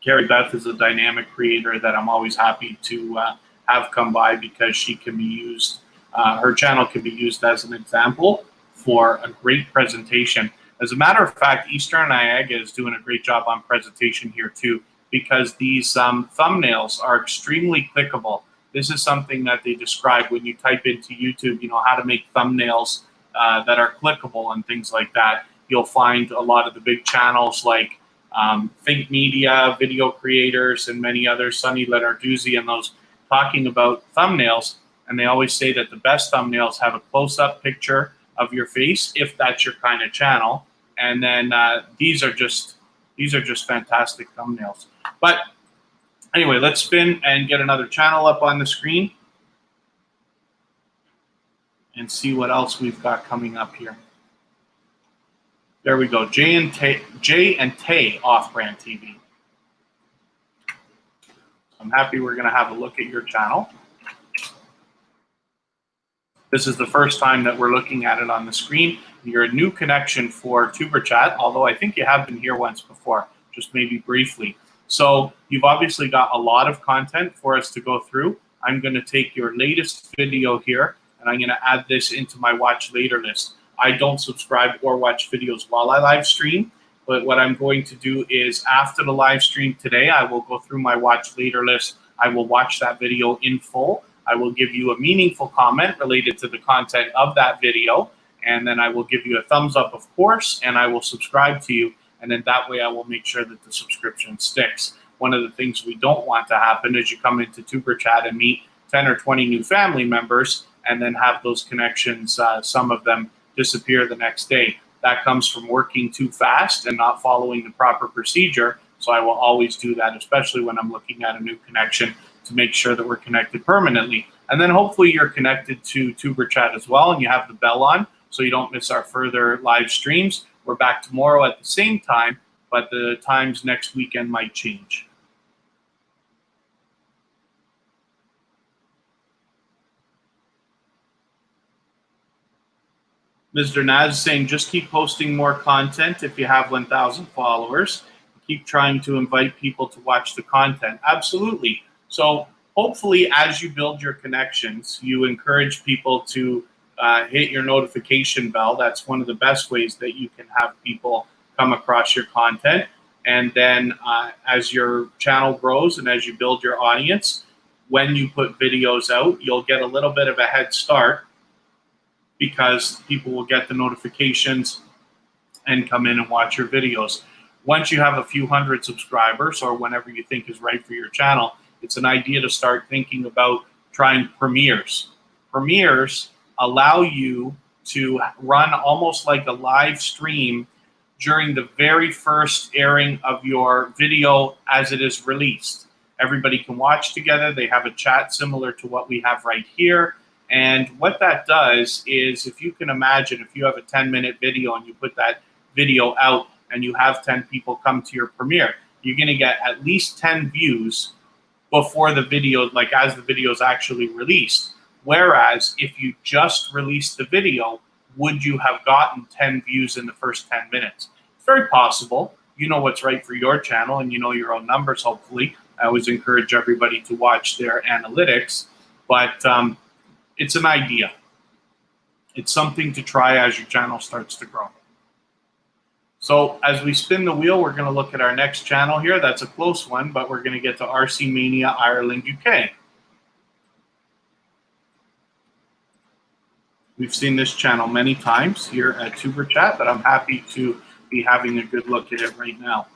Carrie Beth is a dynamic creator that I'm always happy to have come by because she can be used, her channel can be used as an example for a great presentation. As a matter of fact, Eastern Niagara is doing a great job on presentation here too, because these thumbnails are extremely clickable. This is something that they describe when you type into YouTube, you know, how to make thumbnails that are clickable and things like that. You'll find a lot of the big channels like Think Media, video creators, and many others, Sunny Lenarduzzi and those, talking about thumbnails. And they always say that the best thumbnails have a close-up picture of your face, if that's your kind of channel. And then these are just fantastic thumbnails. But anyway, let's spin and get another channel up on the screen and see what else we've got coming up here. There we go, Jay and Tay Off-Brand TV. I'm happy we're gonna have a look at your channel. This is the first time that we're looking at it on the screen. You're a new connection for Tuber Chat, although I think you have been here once before, just maybe briefly. So you've obviously got a lot of content for us to go through. I'm gonna take your latest video here and I'm gonna add this into my watch later list. I don't subscribe or watch videos while I live stream, but what I'm going to do is after the live stream today, I will go through my watch later list. I will watch that video in full. I will give you a meaningful comment related to the content of that video, and then I will give you a thumbs up, of course, and I will subscribe to you, and then that way I will make sure that the subscription sticks. One of the things we don't want to happen is you come into Tuber Chat and meet 10 or 20 new family members and then have those connections, some of them disappear the next day. That comes from working too fast and not following the proper procedure. So I will always do that, especially when I'm looking at a new connection, to make sure that we're connected permanently. And then hopefully you're connected to Tuber Chat as well and you have the bell on so you don't miss our further live streams. We're back tomorrow at the same time, but the times next weekend might change. Mr. Naz is saying, just keep posting more content if you have 1,000 followers. Keep trying to invite people to watch the content. Absolutely. So hopefully as you build your connections, you encourage people to hit your notification bell. That's one of the best ways that you can have people come across your content. And then as your channel grows and as you build your audience, when you put videos out, you'll get a little bit of a head start because people will get the notifications and come in and watch your videos. Once you have a few hundred subscribers, or whenever you think is right for your channel, it's an idea to start thinking about trying premieres. Premieres allow you to run almost like a live stream during the very first airing of your video as it is released. Everybody can watch together. They have a chat similar to what we have right here. And what that does is, if you can imagine, if you have a 10-minute video and you put that video out and you have 10 people come to your premiere, you're going to get at least 10 views before the video, like as the video is actually released. Whereas if you just released the video, would you have gotten 10 views in the first 10 minutes? It's very possible. You know what's right for your channel, and you know your own numbers, hopefully. I always encourage everybody to watch their analytics, but it's an idea. It's something to try as your channel starts to grow. So as we spin the wheel, we're going to look at our next channel here. That's a close one, but we're going to get to RC Mania Ireland, UK. We've seen this channel many times here at Tuber Chat, but I'm happy to be having a good look at it right now.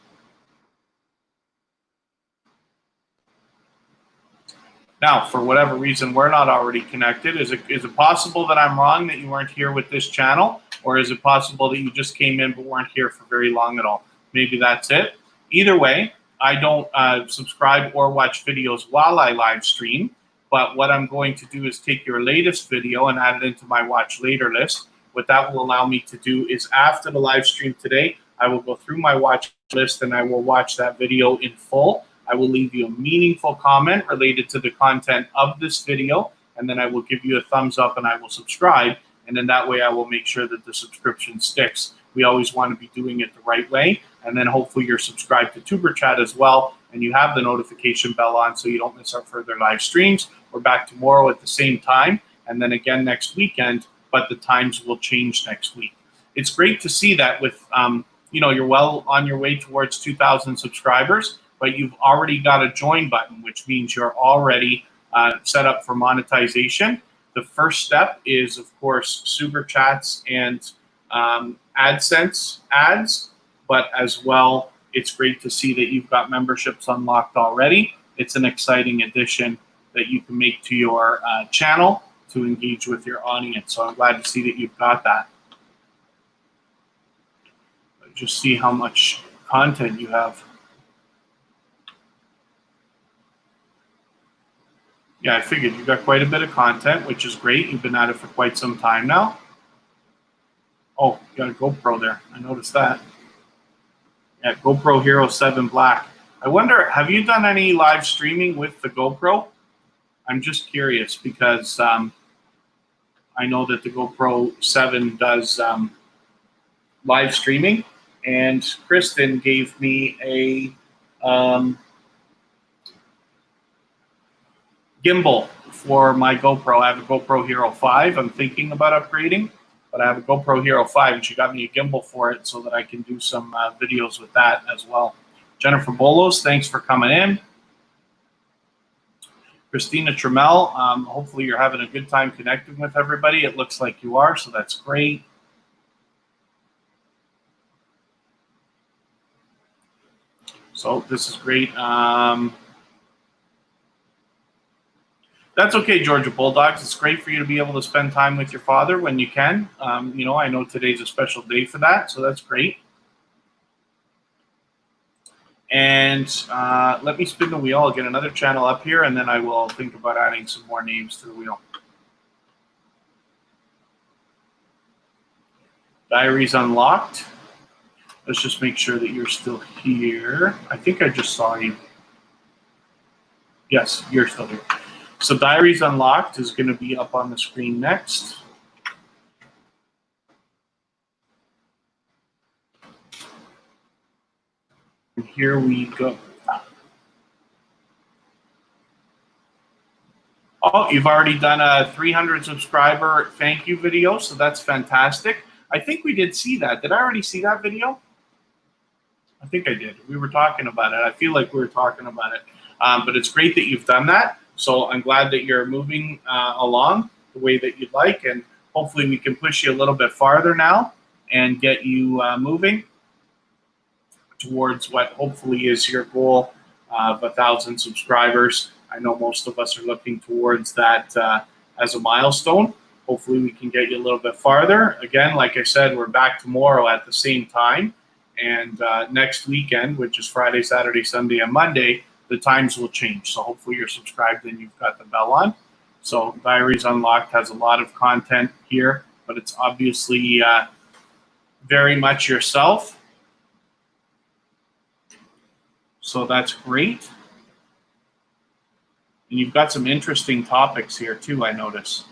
Now, for whatever reason, we're not already connected. Is it possible that I'm wrong, that you weren't here with this channel? Or is it possible that you just came in but weren't here for very long at all? Maybe that's it. Either way, I don't subscribe or watch videos while I live stream. But what I'm going to do is take your latest video and add it into my watch later list. What that will allow me to do is, after the live stream today, I will go through my watch list and I will watch that video in full. I will leave you a meaningful comment related to the content of this video, and then I will give you a thumbs up and I will subscribe. And then that way I will make sure that the subscription sticks. We always want to be doing it the right way. And then hopefully you're subscribed to Tuber Chat as well, and you have the notification bell on so you don't miss our further live streams. We're back tomorrow at the same time, and then again next weekend, but the times will change next week. It's great to see that with, you're well on your way towards 2,000 subscribers, but you've already got a join button, which means you're already set up for monetization. The first step is, of course, Super Chats and AdSense ads, but as well, it's great to see that you've got memberships unlocked already. It's an exciting addition that you can make to your channel to engage with your audience. So I'm glad to see that you've got that. Just see how much content you have. Yeah, I figured you've got quite a bit of content, which is great. You've been at it for quite some time now. Oh, you got a GoPro there. I noticed that. Yeah, GoPro Hero 7 Black. I wonder, have you done any live streaming with the GoPro? I'm just curious because I know that the GoPro 7 does live streaming, and Kristen gave me a gimbal for my GoPro. I have a GoPro Hero 5. I'm thinking about upgrading, but I have a GoPro Hero 5, and she got me a gimbal for it so that I can do some videos with that as well. Jennifer Bolos, thanks for coming in. Christina Trammell, hopefully you're having a good time connecting with everybody. It looks like you are, so that's great. So this is great. That's okay, Georgia Bulldogs. It's great for you to be able to spend time with your father when you can. I know today's a special day for that, so that's great. And let me spin the wheel. I'll get another channel up here, and then I will think about adding some more names to the wheel. Diaries unlocked. Let's just make sure that you're still here. I think I just saw you. Yes, you're still here. So Diaries Unlocked is going to be up on the screen next. And here we go. Oh, you've already done a 300 subscriber thank you video, so that's fantastic. I think we did see that. Did I already see that video? I think I did. We were talking about it. I feel like we were talking about it. But it's great that you've done that. So I'm glad that you're moving along the way that you'd like. And hopefully we can push you a little bit farther now and get you moving towards what hopefully is your goal of 1,000 subscribers. I know most of us are looking towards that as a milestone. Hopefully we can get you a little bit farther. Again, like I said, we're back tomorrow at the same time. And next weekend, which is Friday, Saturday, Sunday, and Monday, the times will change. So hopefully you're subscribed and you've got the bell on. So Diaries Unlocked has a lot of content here, but it's obviously very much yourself. So that's great. And you've got some interesting topics here too, I notice.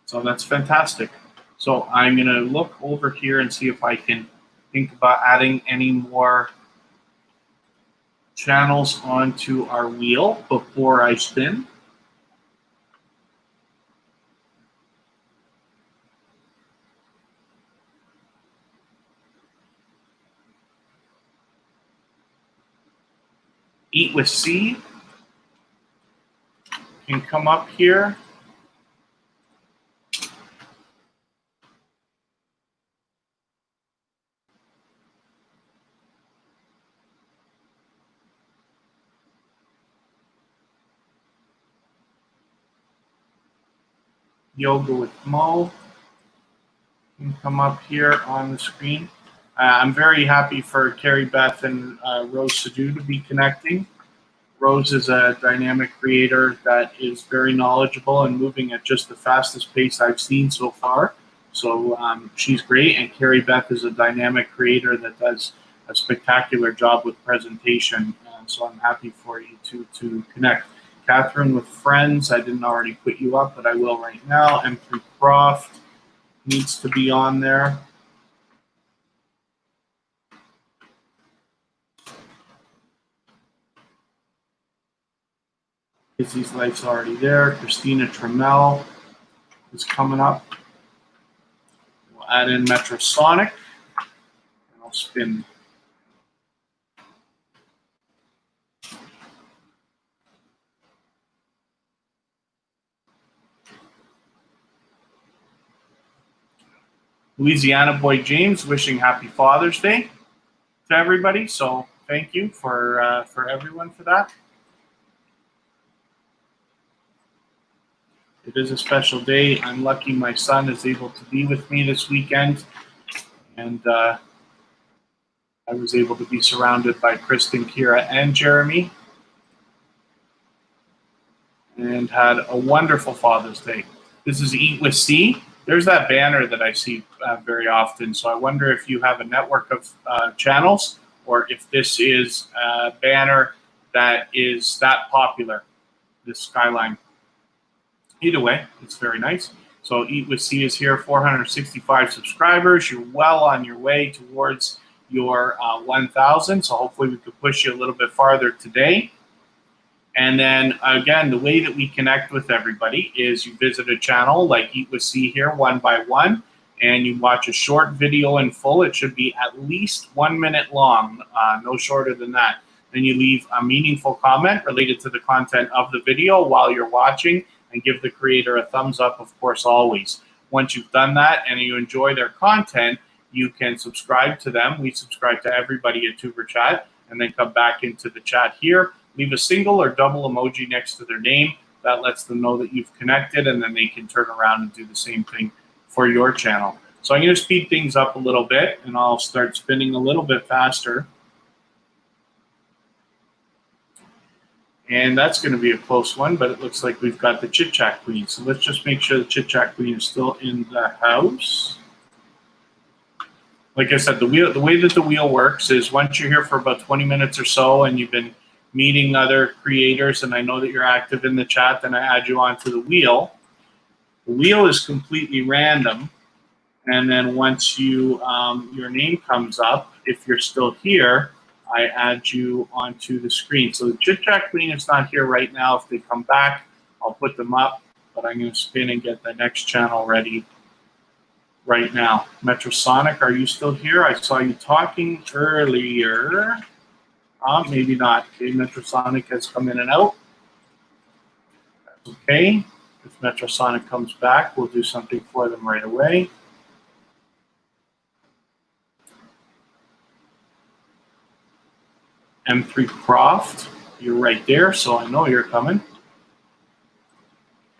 So that's fantastic. So I'm going to look over here and see if I can think about adding any more channels onto our wheel before I spin. Eat with C can come up here. Yoga with Mo can come up here on the screen. I'm very happy for Carrie Beth and Rose Sadu to be connecting. Rose is a dynamic creator that is very knowledgeable and moving at just the fastest pace I've seen so far. So she's great. And Carrie Beth is a dynamic creator that does a spectacular job with presentation. And so I'm happy for you to connect. Catherine with Friends, I didn't already put you up, but I will right now. M3 Croft needs to be on there. Izzy's Life's already there. Christina Trammell is coming up. We'll add in Metrosonic, and I'll spin. Louisiana Boy James wishing Happy Father's Day to everybody. So thank you for everyone for that. It is a special day. I'm lucky my son is able to be with me this weekend. And I was able to be surrounded by Kristen, Kira, and Jeremy. And had a wonderful Father's Day. This is Eat with C. There's that banner that I see very often. So I wonder if you have a network of channels or if this is a banner that is that popular, this skyline. Either way, it's very nice. So Eat with C is here, 465 subscribers. You're well on your way towards your 1,000. So hopefully we could push you a little bit farther today. And then again, the way that we connect with everybody is you visit a channel like Eat with C here, one by one, and you watch a short video in full. It should be at least 1 minute long, no shorter than that. Then you leave a meaningful comment related to the content of the video while you're watching, and give the creator a thumbs up, of course, always. Once you've done that and you enjoy their content, you can subscribe to them. We subscribe to everybody at Tuber Chat, and then come back into the chat here. Leave a single or double emoji next to their name. That lets them know that you've connected, and then they can turn around and do the same thing for your channel. So I'm going to speed things up a little bit, and I'll start spinning a little bit faster. And that's going to be a close one, but it looks like we've got the Chit Chat Queen. So let's just make sure the Chit Chat Queen is still in the house. Like I said, the way that the wheel works is once you're here for about 20 minutes or so and you've been meeting other creators, and I know that you're active in the chat, then I add you onto the wheel. The wheel is completely random. And then once you your name comes up, if you're still here, I add you onto the screen. So the Chit Chat Queen is not here right now. If they come back, I'll put them up, but I'm going to spin and get the next channel ready right now. Metrosonic, are you still here? I saw you talking earlier. Maybe not. Okay, Metrosonic has come in and out. That's okay. If Metrosonic comes back, we'll do something for them right away. M3 Croft, you're right there, so I know you're coming.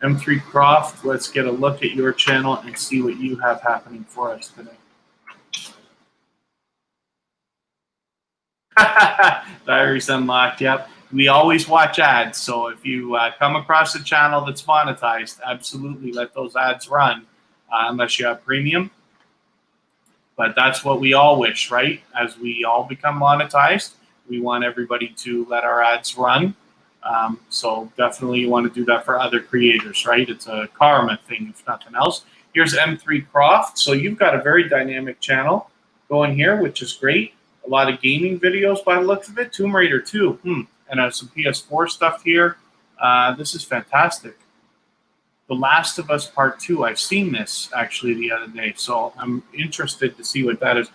M3 Croft, let's get a look at your channel and see what you have happening for us today. Diaries unlocked, yep. We always watch ads, so if you come across a channel that's monetized, absolutely let those ads run, unless you have premium. But that's what we all wish, right? As we all become monetized, we want everybody to let our ads run. So definitely you want to do that for other creators, right? It's a karma thing, if nothing else. Here's M3 Croft. So you've got a very dynamic channel going here, which is great. A lot of gaming videos by the looks of it. Tomb Raider 2. And some PS4 stuff here. This is fantastic. The Last of Us Part 2. I've seen this actually the other day, so I'm interested to see what that is.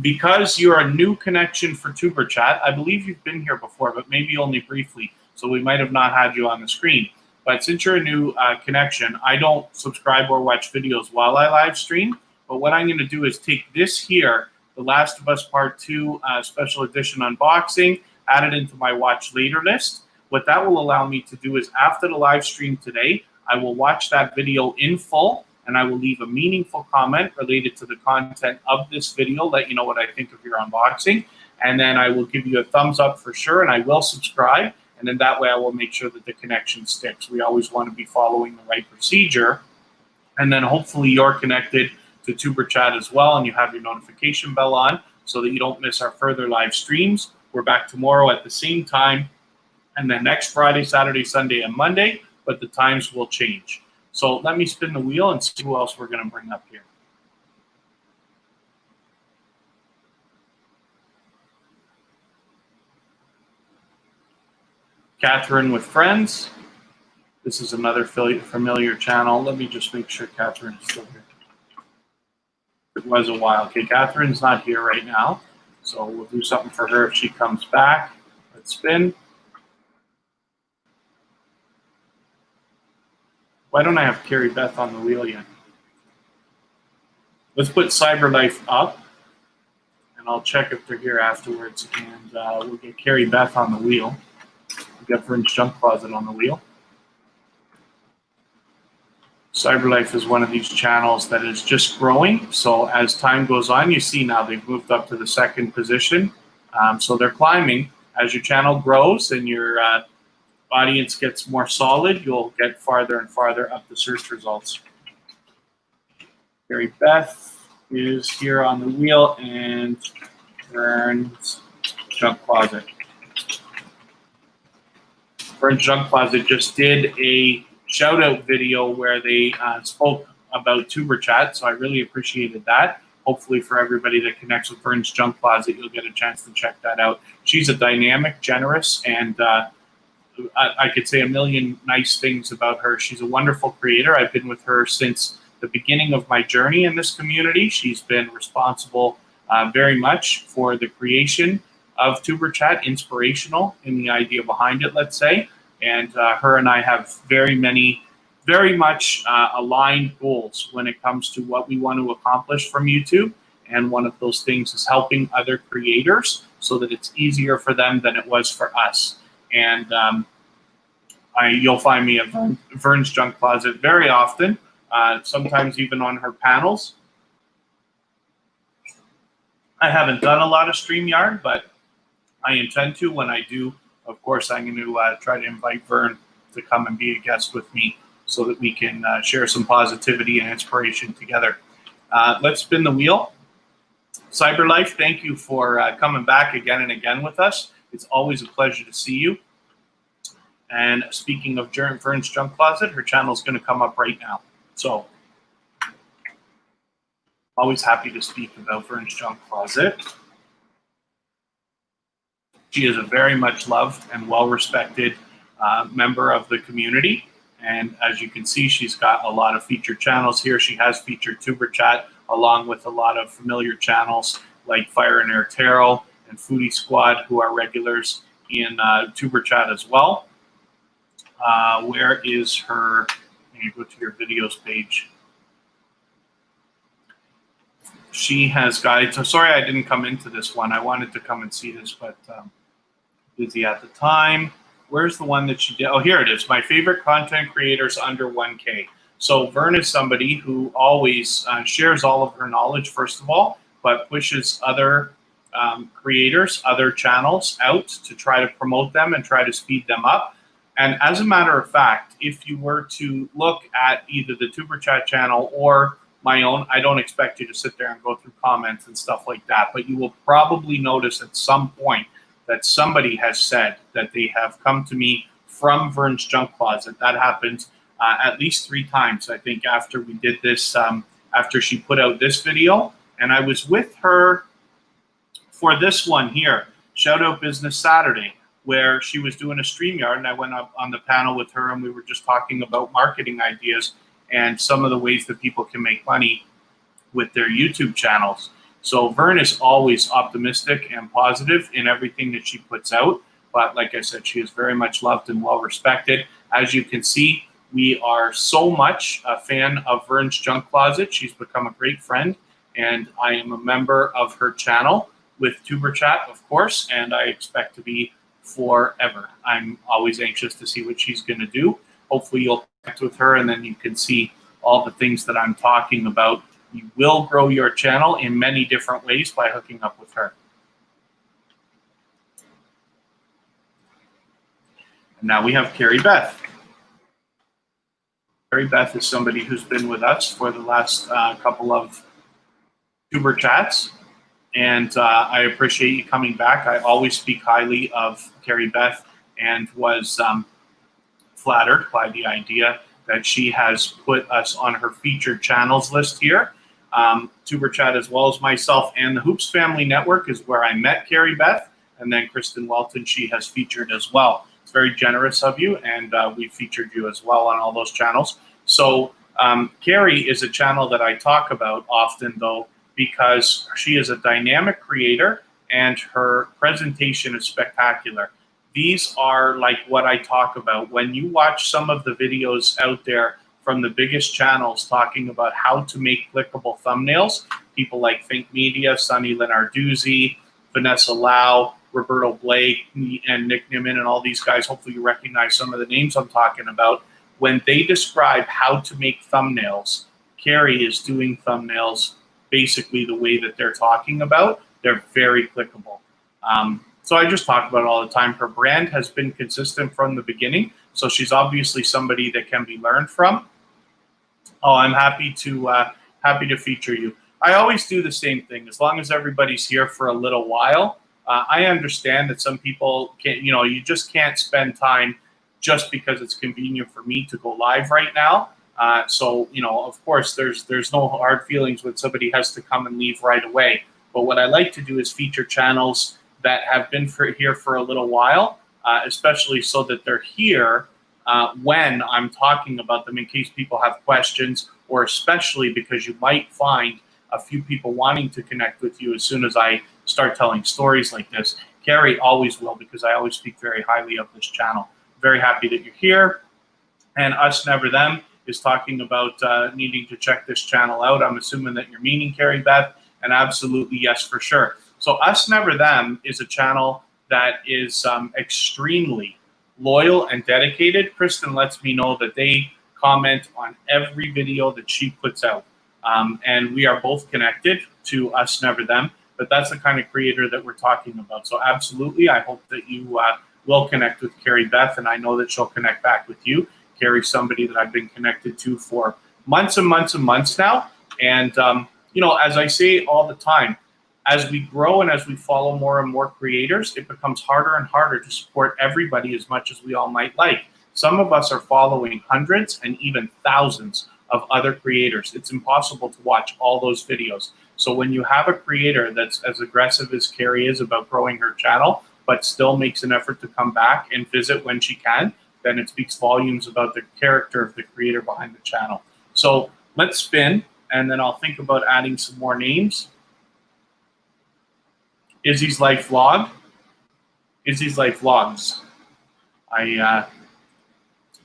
Because you're a new connection for Tuber Chat, I believe you've been here before, but maybe only briefly, so we might have not had you on the screen. But since you're a new connection, I don't subscribe or watch videos while I live stream, but what I'm going to do is take this here, The Last of Us Part 2 Special Edition Unboxing, add it into my watch later list. What that will allow me to do is after the live stream today, I will watch that video in full, and I will leave a meaningful comment related to the content of this video, let you know what I think of your unboxing, and then I will give you a thumbs up for sure, and I will subscribe, and then that way I will make sure that the connection sticks. We always want to be following the right procedure, and then hopefully you're connected to Tuber Chat as well, and you have your notification bell on so that you don't miss our further live streams. We're back tomorrow at the same time, and then next Friday, Saturday, Sunday, and Monday, but the times will change. So let me spin the wheel and see who else we're going to bring up here. Catherine with Friends. This is another familiar channel. Let me just make sure Catherine is still here. It was a while. Okay, Catherine's not here right now, so we'll do something for her if she comes back. Let's spin. Why don't I have Carrie Beth on the wheel yet? Let's put CyberLife up, and I'll check if they're here afterwards, and we'll get Carrie Beth on the wheel. We'll get Vern's Junk Closet on the wheel. CyberLife is one of these channels that is just growing, so as time goes on, you see now they've moved up to the second position. So they're climbing. As your channel grows and your audience gets more solid, you'll get farther and farther up the search results. Carrie Beth is here on the wheel, and Vern's Junk Closet. Vern's Junk Closet just did a shout out video where they spoke about Tuber Chat, so I really appreciated that. Hopefully for everybody that connects with Vern's Junk Closet, you'll get a chance to check that out. She's a dynamic, generous, and I could say a million nice things about her. She's a wonderful creator. I've been with her since the beginning of my journey in this community. She's been responsible very much for the creation of Tuber Chat, inspirational in the idea behind it, let's say. And her and I have very much aligned goals when it comes to what we want to accomplish from YouTube. And one of those things is helping other creators so that it's easier for them than it was for us. And you'll find me at Vern's Junk Closet very often, sometimes even on her panels. I haven't done a lot of StreamYard, but I intend to. When I do, of course, I'm going to try to invite Vern to come and be a guest with me so that we can share some positivity and inspiration together. Let's spin the wheel. CyberLife, thank you for coming back again and again with us. It's always a pleasure to see you. And speaking of Vern's Junk Closet, her channel is going to come up right now. So, always happy to speak about Vern's Junk Closet. She is a very much loved and well-respected member of the community. And as you can see, she's got a lot of featured channels here. She has featured Tuber Chat along with a lot of familiar channels like Fire and Air Tarot and Foodie Squad, who are regulars in Tuber Chat as well. Where is her? You go to your videos page. She has guides. So sorry I didn't come into this one. I wanted to come and see this, but busy at the time. Where's the one that she did? Oh, here it is. My favorite content creators under 1K. So Vern is somebody who always shares all of her knowledge, first of all, but pushes other creators, other channels out to try to promote them and try to speed them up. And as a matter of fact, if you were to look at either the Tuber Chat channel or my own, I don't expect you to sit there and go through comments and stuff like that, but you will probably notice at some point that somebody has said that they have come to me from Vern's Junk Closet. That happened at least 3 times, I think, after we did this, after she put out this video. And I was with her for this one here, Shout Out Business Saturday, where she was doing a StreamYard, and I went up on the panel with her, and we were just talking about marketing ideas and some of the ways that people can make money with their YouTube channels. So Vern is always optimistic and positive in everything that she puts out. But like I said, she is very much loved and well respected. As you can see, we are so much a fan of Vern's Junk Closet. She's become a great friend, and I am a member of her channel with Tuber Chat, of course, and I expect to be forever. I'm always anxious to see what she's going to do. Hopefully you'll connect with her, and then you can see all the things that I'm talking about. You will grow your channel in many different ways by hooking up with her. And now we have Carrie Beth. Carrie Beth is somebody who's been with us for the last couple of Tuber Chats, and I appreciate you coming back. I always speak highly of Carrie Beth and was flattered by the idea that she has put us on her featured channels list here. Tuber Chat, as well as myself and the Hoops Family Network, is where I met Carrie Beth, and then Kristen Welton she has featured as well. It's very generous of you, and we featured you as well on all those channels. So Carrie is a channel that I talk about often, though, because she is a dynamic creator and her presentation is spectacular. These are like what I talk about. When you watch some of the videos out there from the biggest channels talking about how to make clickable thumbnails, people like Think Media, Sunny Lenarduzzi, Vanessa Lau, Roberto Blake, and Nick Niman, and all these guys, hopefully you recognize some of the names I'm talking about. When they describe how to make thumbnails, Carrie is doing thumbnails basically the way that they're talking about. They're very clickable. So I just talk about it all the time. Her brand has been consistent from the beginning, so she's obviously somebody that can be learned from. Oh, I'm happy to feature you. I always do the same thing. As long as everybody's here for a little while, I understand that some people can't. You know, you just can't spend time just because it's convenient for me to go live right now. So you know, of course, there's no hard feelings when somebody has to come and leave right away. But what I like to do is feature channels that have been here for a little while, especially so that they're here when I'm talking about them in case people have questions, or especially because you might find a few people wanting to connect with you as soon as I start telling stories like this. Carrie always will, because I always speak very highly of this channel. Very happy that you're here. And Us Never Them is talking about needing to check this channel out. I'm assuming that you're meaning Carrie Beth, and absolutely yes, for sure. So Us Never Them is a channel that is extremely loyal and dedicated. Kristen lets me know that they comment on every video that she puts out. And we are both connected to Us Never Them, but that's the kind of creator that we're talking about. So absolutely, I hope that you will connect with Carrie Beth, and I know that she'll connect back with you. Carrie's somebody that I've been connected to for months and months and months now. And, you know, as I say all the time, as we grow and as we follow more and more creators, it becomes harder and harder to support everybody as much as we all might like. Some of us are following hundreds and even thousands of other creators. It's impossible to watch all those videos. So when you have a creator that's as aggressive as Carrie is about growing her channel, but still makes an effort to come back and visit when she can, then it speaks volumes about the character of the creator behind the channel. So let's spin, and then I'll think about adding some more names. Izzy's Life Vlog. Izzy's Life Vlogs.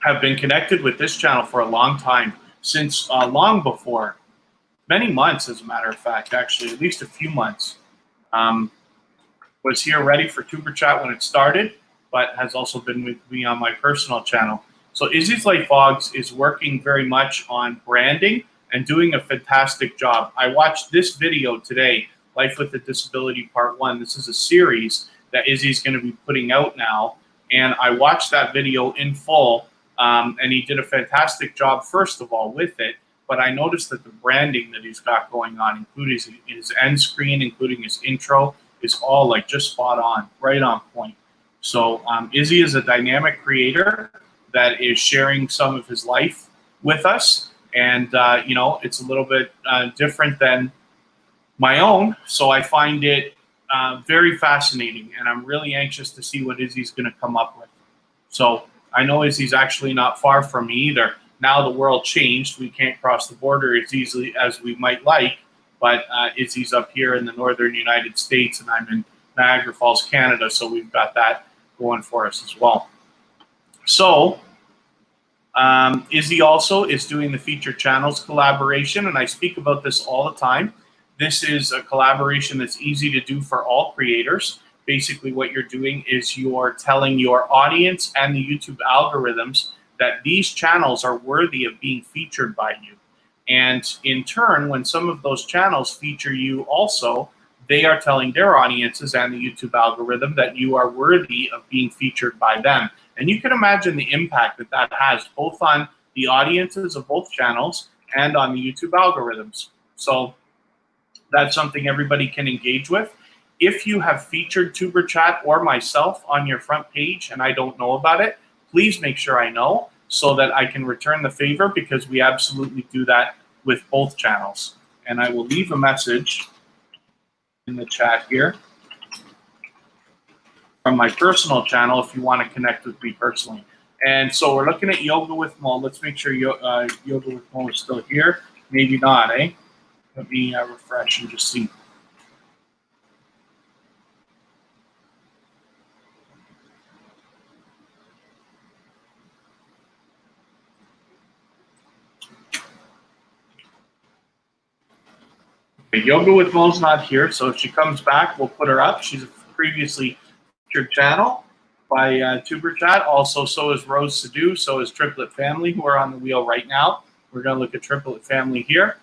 have been connected with this channel for a long time, since long before, many months, as a matter of fact, actually, at least a few months. Was here ready for Tuber Chat when it started, but has also been with me on my personal channel. So Izzy's Life Vlogs is working very much on branding and doing a fantastic job. I watched this video today, Life with a Disability Part 1. This is a series that Izzy's going to be putting out now, and I watched that video in full, and he did a fantastic job, first of all, with it. But I noticed that the branding that he's got going on, including his end screen, including his intro, is all like just spot on, right on point. So Izzy is a dynamic creator that is sharing some of his life with us. And, you know, it's a little bit different than my own. So I find it very fascinating. And I'm really anxious to see what Izzy's going to come up with. So I know Izzy's actually not far from me either. Now the world changed. We can't cross the border as easily as we might like. But Izzy's up here in the northern United States, and I'm in Niagara Falls, Canada. So we've got that going for us as well. So Izzy also is doing the Featured Channels collaboration, and I speak about this all the time. This is a collaboration that's easy to do for all creators. Basically, what you're doing is you're telling your audience and the YouTube algorithms that these channels are worthy of being featured by you. And in turn, when some of those channels feature you also, they are telling their audiences and the YouTube algorithm that you are worthy of being featured by them. And you can imagine the impact that that has both on the audiences of both channels and on the YouTube algorithms. So that's something everybody can engage with. If you have featured Tuber Chat or myself on your front page and I don't know about it, please make sure I know so that I can return the favor, because we absolutely do that with both channels. And I will leave a message in the chat here from my personal channel if you want to connect with me personally. And so we're looking at Yoga with Mo. Let's make sure Yoga with Mo is still here. Maybe not, eh? Let me refresh and just see. Okay, Yoga with Mo's not here, so if she comes back, we'll put her up. She's a previously featured channel by Tuber Chat. Also, so is Rose Sadu, so is Triplet Family, who are on the wheel right now. We're going to look at Triplet Family here.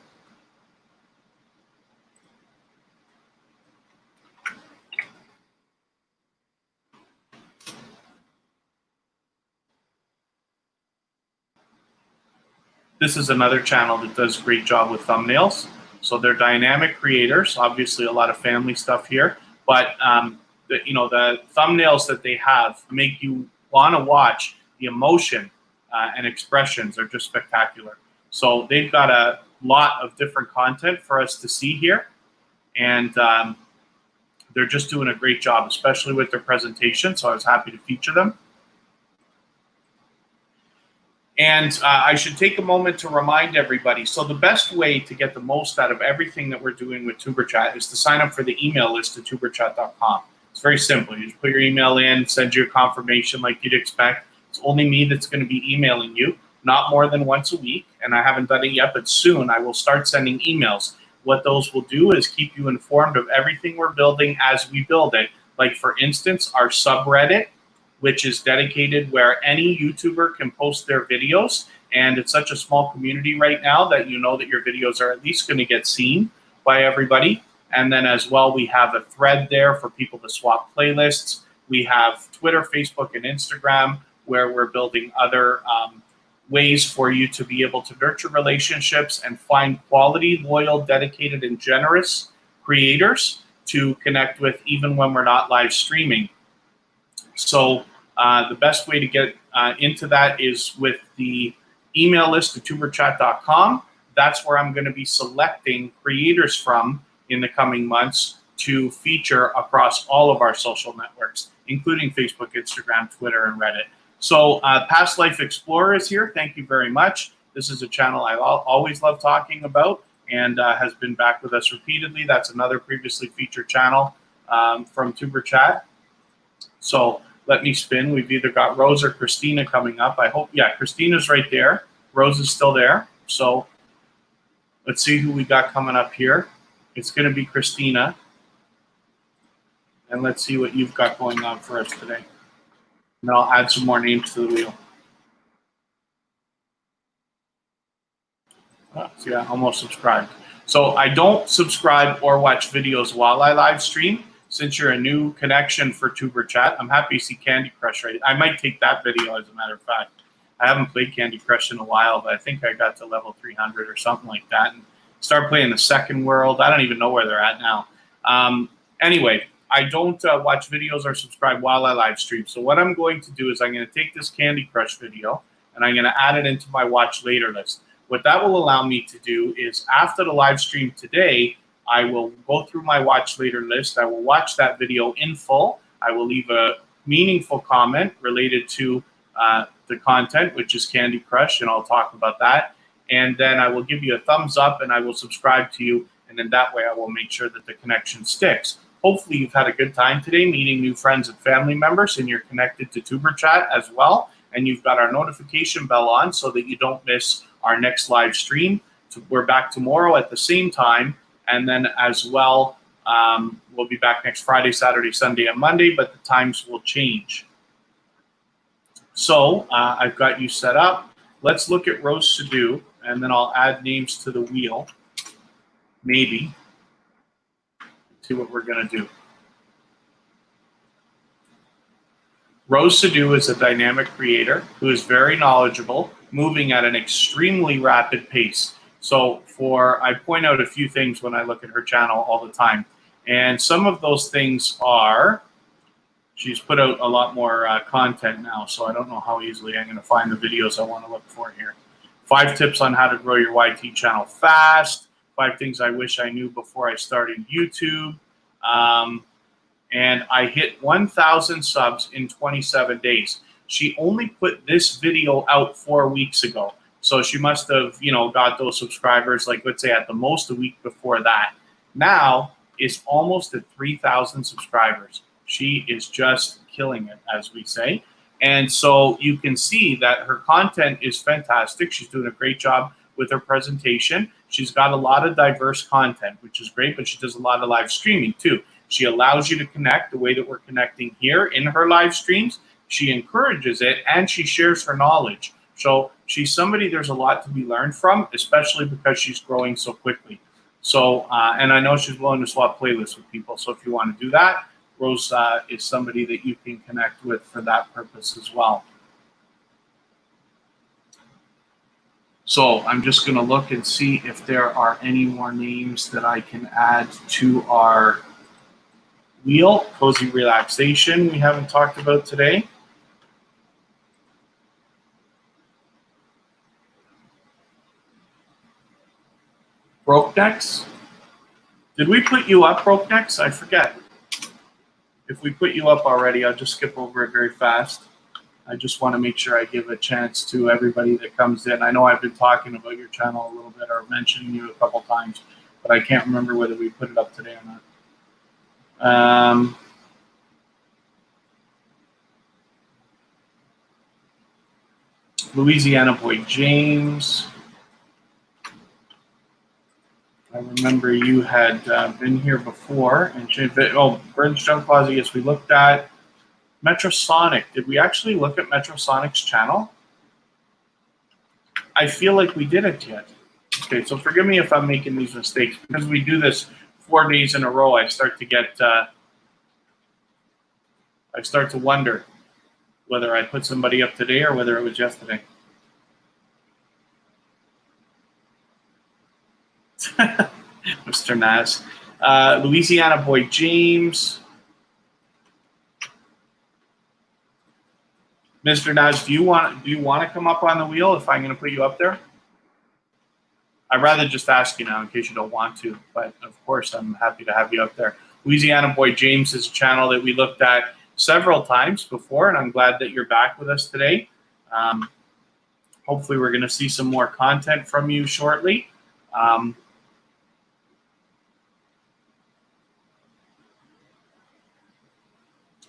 This is another channel that does a great job with thumbnails. So they're dynamic creators, obviously a lot of family stuff here, but the thumbnails that they have make you want to watch. The emotion and expressions are just spectacular. So they've got a lot of different content for us to see here, and they're just doing a great job, especially with their presentation. So I was happy to feature them. And I should take a moment to remind everybody. So the best way to get the most out of everything that we're doing with Tuber Chat is to sign up for the email list at tuberchat.com. It's very simple. You just put your email in, send you a confirmation like you'd expect. It's only me that's going to be emailing you, not more than once a week. And I haven't done it yet, but soon I will start sending emails. What those will do is keep you informed of everything we're building as we build it. Like, for instance, our subreddit, which is dedicated where any YouTuber can post their videos. And it's such a small community right now that you know that your videos are at least going to get seen by everybody. And then as well, we have a thread there for people to swap playlists. We have Twitter, Facebook, and Instagram, where we're building other ways for you to be able to nurture relationships and find quality, loyal, dedicated, and generous creators to connect with even when we're not live streaming. So the best way to get into that is with the email list at tuberchat.com. That's where I'm going to be selecting creators from in the coming months to feature across all of our social networks, including Facebook, Instagram, Twitter, and Reddit. So Past Life Explorer is here. Thank you very much. This is a channel I always love talking about and has been back with us repeatedly. That's another previously featured channel from Tuber Chat. So Let me spin. We've either got Rose or Christina coming up. I hope, yeah, Christina's right there. Rose is still there. So let's see who we got coming up here. It's going to be Christina. And let's see what you've got going on for us today. And then I'll add some more names to the wheel. See, I almost subscribed. So I don't subscribe or watch videos while I live stream. Since you're a new connection for Tuber Chat, I'm happy to see Candy Crush right. I might take that video as a matter of fact. I haven't played Candy Crush in a while, but I think I got to level 300 or something like that and start playing the second world. I don't even know where they're at now. Anyway, I don't watch videos or subscribe while I live stream. So what I'm going to do is I'm going to take this Candy Crush video and I'm going to add it into my watch later list. What that will allow me to do is after the live stream today, I will go through my watch later list. I will watch that video in full. I will leave a meaningful comment related to the content, which is Candy Crush, and I'll talk about that. And then I will give you a thumbs up and I will subscribe to you. And then that way I will make sure that the connection sticks. Hopefully you've had a good time today meeting new friends and family members and you're connected to Tuber Chat as well. And you've got our notification bell on so that you don't miss our next live stream. We're back tomorrow at the same time. And then as well, we'll be back next Friday, Saturday, Sunday, and Monday, but the times will change. So I've got you set up. Let's look at Rose Sadu, and then I'll add names to the wheel, maybe. See what we're going to do. Rose Sadu is a dynamic creator who is very knowledgeable, moving at an extremely rapid pace. So I point out a few things when I look at her channel all the time. And some of those things are, she's put out a lot more content now, so I don't know how easily I'm going to find the videos I want to look for here. 5 tips on how to grow your YT channel fast. 5 things I wish I knew before I started YouTube. And I hit 1,000 subs in 27 days. She only put this video out 4 weeks ago. So she must have, got those subscribers, like let's say at the most a week before that. Now it's almost at 3,000 subscribers. She is just killing it, as we say. And so you can see that her content is fantastic. She's doing a great job with her presentation. She's got a lot of diverse content, which is great, but she does a lot of live streaming too. She allows you to connect the way that we're connecting here in her live streams. She encourages it and she shares her knowledge. So she's somebody there's a lot to be learned from, especially because she's growing so quickly. So, and I know she's willing to swap playlists with people. So if you want to do that, Rose is somebody that you can connect with for that purpose as well. So I'm just going to look and see if there are any more names that I can add to our wheel. Cozy Relaxation we haven't talked about today. Broke Necks. Did we put you up, Broke Necks? I forget. If we put you up already, I'll just skip over it very fast. I just want to make sure I give a chance to everybody that comes in. I know I've been talking about your channel a little bit or mentioning you a couple times, but I can't remember whether we put it up today or not. Louisiana Boy James. I remember you had been here before. And Burns Junk Closet, yes, we looked at. Metrosonic. Did we actually look at Metrosonic's channel? I feel like we didn't yet. Okay, so forgive me if I'm making these mistakes. Because we do this 4 days in a row, I start to get, I start to wonder whether I put somebody up today or whether it was yesterday. Mr. Naz. Louisiana Boy James. Mr. Naz, do you want to come up on the wheel if I'm going to put you up there? I'd rather just ask you now in case you don't want to, but of course I'm happy to have you up there. Louisiana Boy James is a channel that we looked at several times before, and I'm glad that you're back with us today. Hopefully we're going to see some more content from you shortly.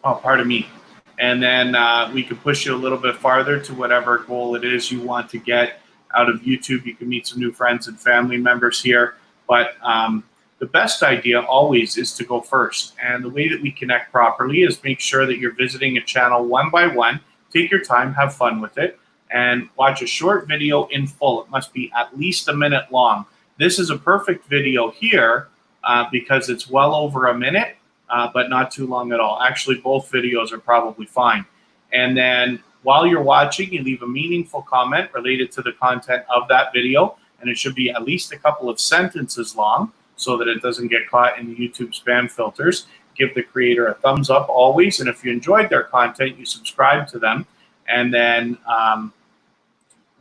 Oh, pardon me. And then we can push you a little bit farther to whatever goal it is you want to get out of YouTube. You can meet some new friends and family members here. But the best idea always is to go first. And the way that we connect properly is make sure that you're visiting a channel one by one. Take your time, have fun with it, and watch a short video in full. It must be at least a minute long. This is a perfect video here because it's well over a minute, but not too long at all. Actually, both videos are probably fine. And then while you're watching, you leave a meaningful comment related to the content of that video, and it should be at least a couple of sentences long so that it doesn't get caught in the YouTube spam filters. Give the creator a thumbs up always, and if you enjoyed their content, you subscribe to them. And then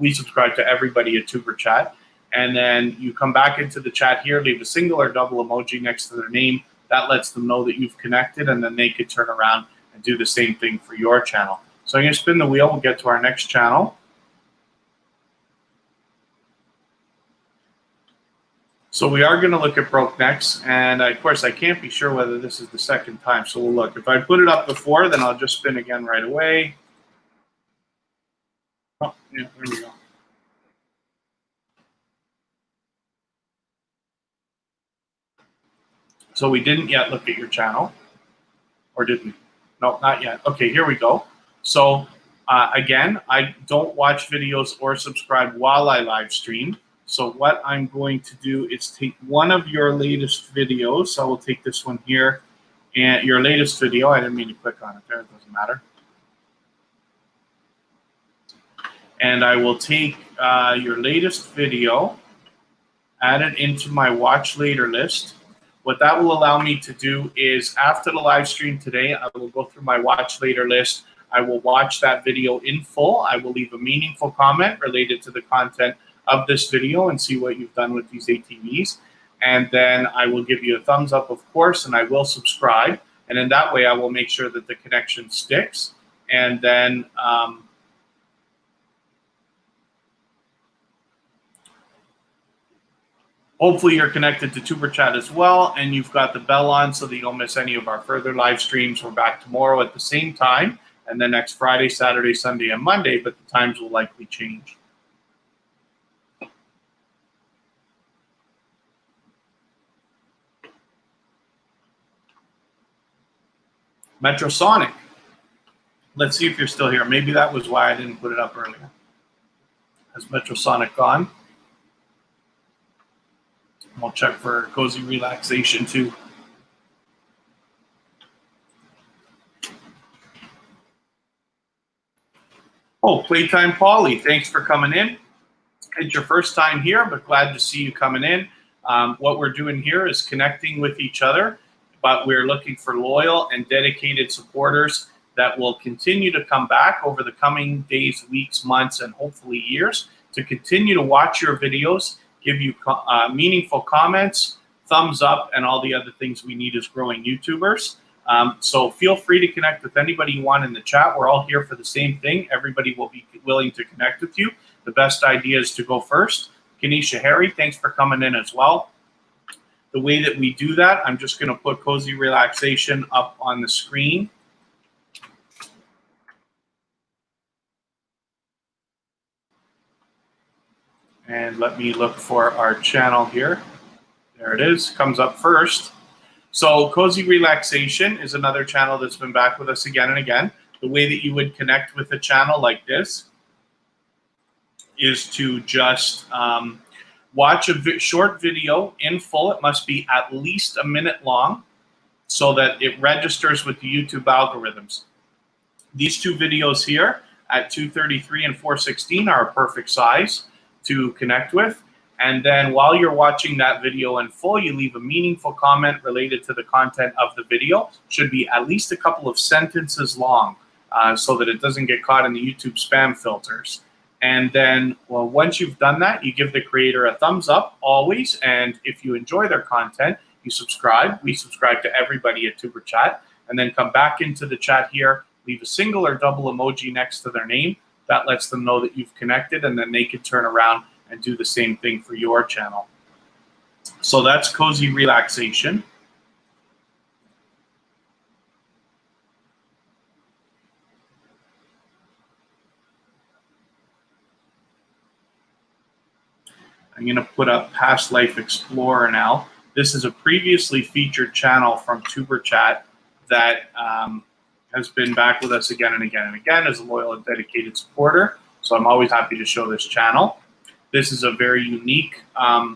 we subscribe to everybody at Tuber Chat. And then you come back into the chat here, leave a single or double emoji next to their name. That lets them know that you've connected, and then they could turn around and do the same thing for your channel. So I'm going to spin the wheel. We'll get to our next channel. So we are going to look at Broke Necks, and of course I can't be sure whether this is the second time, so we'll look. If I put it up before, then I'll just spin again right away. Oh, yeah, there we go. So we didn't yet look at your channel, or did we? No, not yet. Okay, here we go. So again, I don't watch videos or subscribe while I live stream. So what I'm going to do is take one of your latest videos. So I will take this one here, and your latest video. I didn't mean to click on it there. It doesn't matter. And I will take your latest video, add it into my watch later list. What that will allow me to do is after the live stream today, I will go through my watch later list. I will watch that video in full. I will leave a meaningful comment related to the content of this video and see what you've done with these ATVs. And then I will give you a thumbs up, of course, and I will subscribe. And in that way, I will make sure that the connection sticks. And then hopefully you're connected to Tuber Chat as well, and you've got the bell on so that you don't miss any of our further live streams. We're back tomorrow at the same time, and then next Friday, Saturday, Sunday, and Monday, but the times will likely change. Metrosonic. Let's see if you're still here. Maybe that was why I didn't put it up earlier. Has Metrosonic gone? We'll check for cozy relaxation too. Oh, Playtime Polly, thanks for coming in. It's your first time here, but glad to see you coming in. What we're doing here is connecting with each other, but we're looking for loyal and dedicated supporters that will continue to come back over the coming days, weeks, months, and hopefully years to continue to watch your videos, give you meaningful comments, thumbs up, and all the other things we need as growing YouTubers. So feel free to connect with anybody you want in the chat. We're all here for the same thing. Everybody will be willing to connect with you. The best idea is to go first. Kanisha Harry, thanks for coming in as well. The way that we do that, I'm just going to put Cozy Relaxation up on the screen. And let me look for our channel here. There it is, comes up first. So Cozy Relaxation is another channel that's been back with us again and again. The way that you would connect with a channel like this is to just watch a short video in full. It must be at least a minute long so that it registers with the YouTube algorithms. These two videos here at 233 and 416 are a perfect size to connect with. And then while you're watching that video in full, you leave a meaningful comment related to the content of the video. Should be at least a couple of sentences long so that it doesn't get caught in the YouTube spam filters. And then, well, once you've done that, you give the creator a thumbs up always. And if you enjoy their content, you subscribe. We subscribe to everybody at Tuber Chat. And then come back into the chat here, leave a single or double emoji next to their name. That lets them know that you've connected, and then they can turn around and do the same thing for your channel. So that's Cozy Relaxation. I'm going to put up Past Life Explorer now. This is a previously featured channel from TuberChat that has been back with us again and again and again as a loyal and dedicated supporter. So I'm always happy to show this channel. This is a very unique, I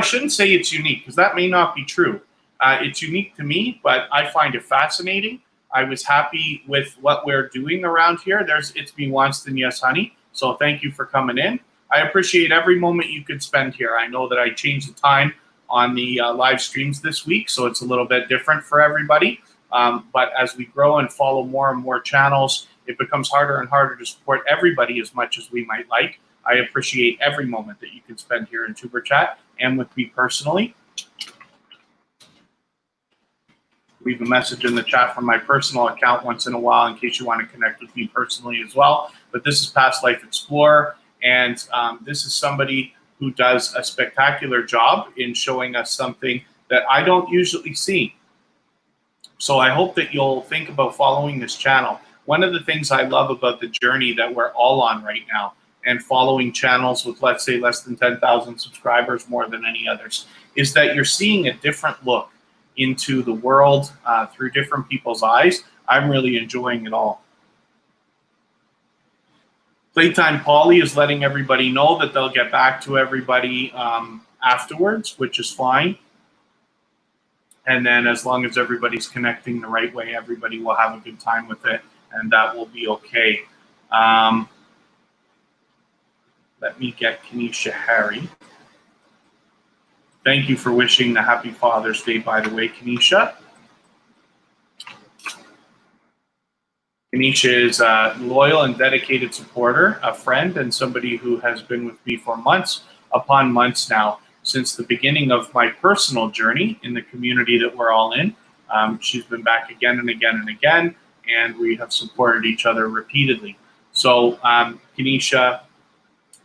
shouldn't say it's unique because that may not be true. It's unique to me, but I find it fascinating. I was happy with what we're doing around here. There's It's Me Wanston, Yes Honey. So thank you for coming in. I appreciate every moment you could spend here. I know that I changed the time on the live streams this week, so it's a little bit different for everybody. But as we grow and follow more and more channels, it becomes harder and harder to support everybody as much as we might like. I appreciate every moment that you can spend here in TuberChat and with me personally. Leave a message in the chat from my personal account once in a while in case you want to connect with me personally as well. But this is Past Life Explorer, and this is somebody who does a spectacular job in showing us something that I don't usually see. So I hope that you'll think about following this channel. One of the things I love about the journey that we're all on right now and following channels with, let's say, less than 10,000 subscribers more than any others, is that you're seeing a different look into the world through different people's eyes. I'm really enjoying it all. Playtime Polly is letting everybody know that they'll get back to everybody afterwards, which is fine. And then as long as everybody's connecting the right way, everybody will have a good time with it, and that will be okay. Let me get Kenesha Harry. Thank you for wishing the Happy Father's Day, by the way, Kenesha. Kenesha is a loyal and dedicated supporter, a friend, and somebody who has been with me for months upon months now, since the beginning of my personal journey in the community that we're all in. She's been back again and again and again, and we have supported each other repeatedly. So Kenesha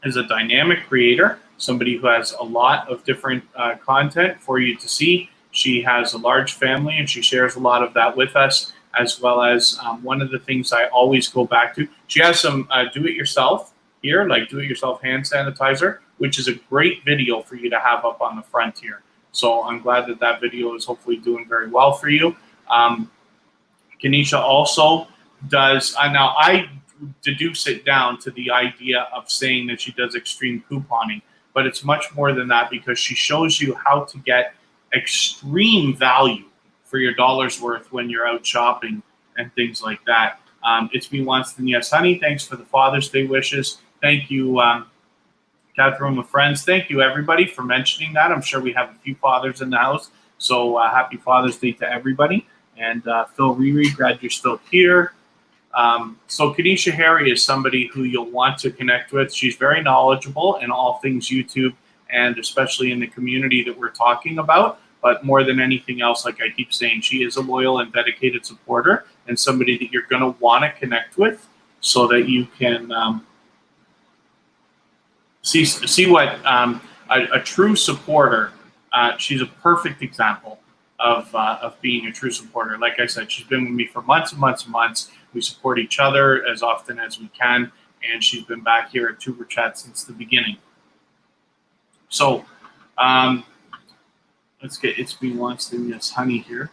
is a dynamic creator, somebody who has a lot of different content for you to see. She has a large family, and she shares a lot of that with us, as well as one of the things I always go back to. She has some do-it-yourself here, like do-it-yourself hand sanitizer, which is a great video for you to have up on the front here. So I'm glad that that video is hopefully doing very well for you. Kenesha also does, now I deduce it down to the idea of saying that she does extreme couponing, but it's much more than that because she shows you how to get extreme value for your dollar's worth when you're out shopping and things like that. It's Me Wanston, Yes Honey. Thanks for the Father's Day wishes. Thank you, Catherine with Friends. Thank you, everybody, for mentioning that. I'm sure we have a few fathers in the house, so happy Father's Day to everybody. And Phil Riri, glad you're still here. So Kenesha Harry is somebody who you'll want to connect with. She's very knowledgeable in all things YouTube, and especially in the community that we're talking about. But more than anything else, like I keep saying, she is a loyal and dedicated supporter and somebody that you're going to want to connect with so that you can see what a true supporter, she's a perfect example of being a true supporter. Like I said, she's been with me for months and months and months. We support each other as often as we can, and she's been back here at TuberChat since the beginning. So let's get It's Me Wanston, Yes Honey here.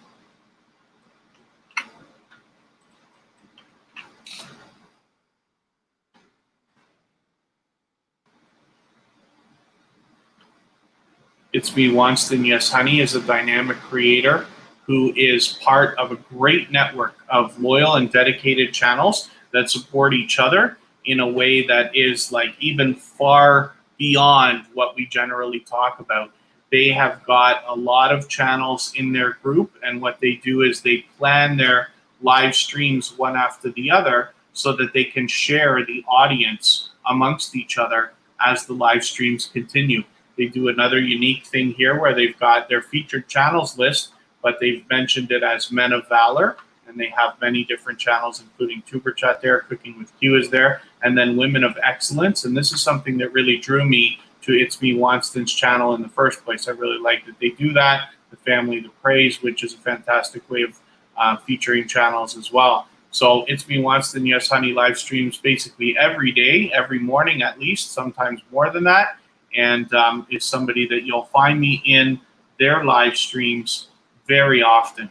It's Me Wanston, Yes Honey is a dynamic creator who is part of a great network of loyal and dedicated channels that support each other in a way that is like even far beyond what we generally talk about. They have got a lot of channels in their group, and what they do is they plan their live streams one after the other so that they can share the audience amongst each other as the live streams continue. They do another unique thing here where they've got their featured channels list, but they've mentioned it as Men of Valor, and they have many different channels, including TuberChat there, Cooking with Q is there, and then Women of Excellence. And this is something that really drew me to It's Me Wanston's channel in the first place. I really like that they do that. The Family to Praise, which is a fantastic way of featuring channels as well. So It's Me Wanston, Yes Honey live streams basically every day, every morning at least, sometimes more than that. and is somebody that you'll find me in their live streams very often.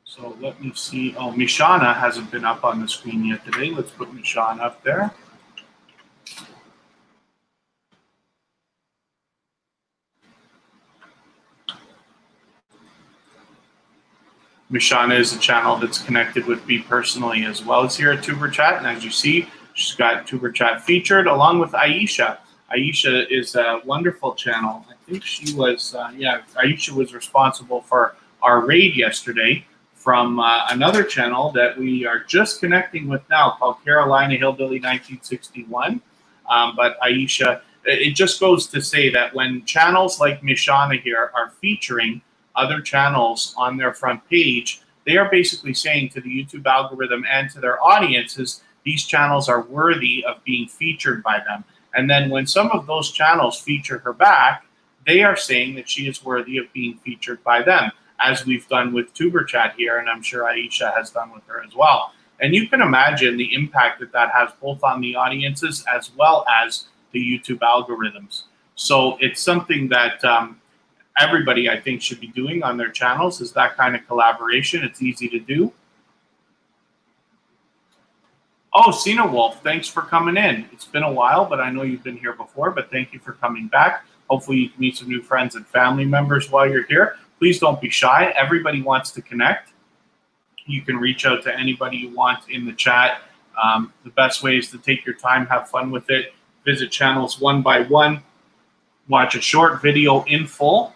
So let me see. Oh, Mishana hasn't been up on the screen yet today. Let's put Mishana up there. Mishana is a channel that's connected with me personally as well as here at Tuber Chat. And as you see, she's got Tuber Chat featured along with Aisha. Aisha is a wonderful channel. I think she was, Aisha was responsible for our raid yesterday from another channel that we are just connecting with now called Carolina Hillbilly 1961. But Aisha, it just goes to say that when channels like Mishana here are featuring other channels on their front page, they are basically saying to the YouTube algorithm and to their audiences, these channels are worthy of being featured by them. And then when some of those channels feature her back, they are saying that she is worthy of being featured by them, as we've done with Tuber Chat here, and I'm sure Aisha has done with her as well. And you can imagine the impact that that has both on the audiences as well as the YouTube algorithms. So it's something that everybody, I think, should be doing on their channels, is that kind of collaboration. It's easy to do. Oh, Cena Wolf, thanks for coming in. It's been a while, but I know you've been here before, but thank you for coming back. Hopefully you can meet some new friends and family members while you're here. Please don't be shy. Everybody wants to connect. You can reach out to anybody you want in the chat. The best way is to take your time, have fun with it, visit channels one by one, watch a short video in full.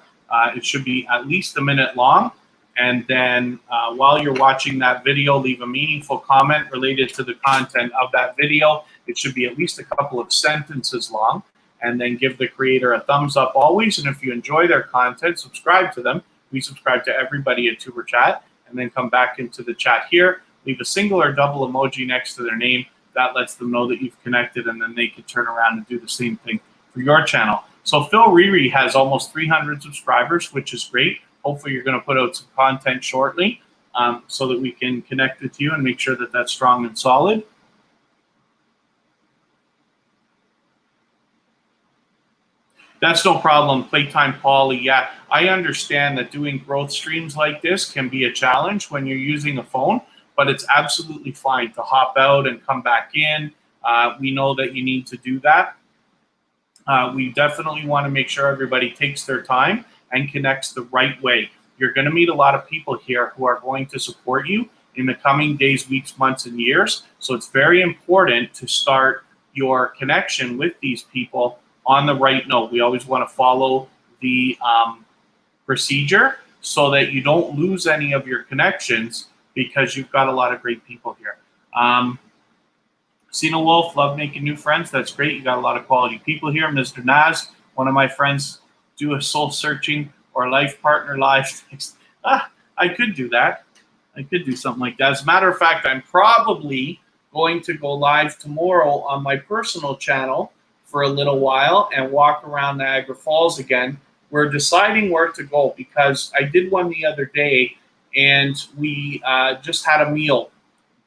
It should be at least a minute long. And then while you're watching that video, leave a meaningful comment related to the content of that video. It should be at least a couple of sentences long. And then give the creator a thumbs up always. And if you enjoy their content, subscribe to them. We subscribe to everybody at Tuber Chat. And then come back into the chat here. Leave a single or double emoji next to their name. That lets them know that you've connected. And then they can turn around and do the same thing for your channel. So Phil Riri has almost 300 subscribers, which is great. Hopefully you're going to put out some content shortly so that we can connect with you and make sure that that's strong and solid. That's no problem. Playtime Polly. Yeah, I understand that doing growth streams like this can be a challenge when you're using a phone, but it's absolutely fine to hop out and come back in. We know that you need to do that. We definitely want to make sure everybody takes their time and connects the right way. You're going to meet a lot of people here who are going to support you in the coming days, weeks, months, and years. So it's very important to start your connection with these people on the right note. We always want to follow the procedure so that you don't lose any of your connections because you've got a lot of great people here. Cena Wolf, love making new friends. That's great. You got a lot of quality people here. Mr. Naz, one of my friends, do a soul searching or life partner live. I could do that. I could do something like that. As a matter of fact, I'm probably going to go live tomorrow on my personal channel for a little while and walk around Niagara Falls again. We're deciding where to go because I did one the other day and we just had a meal.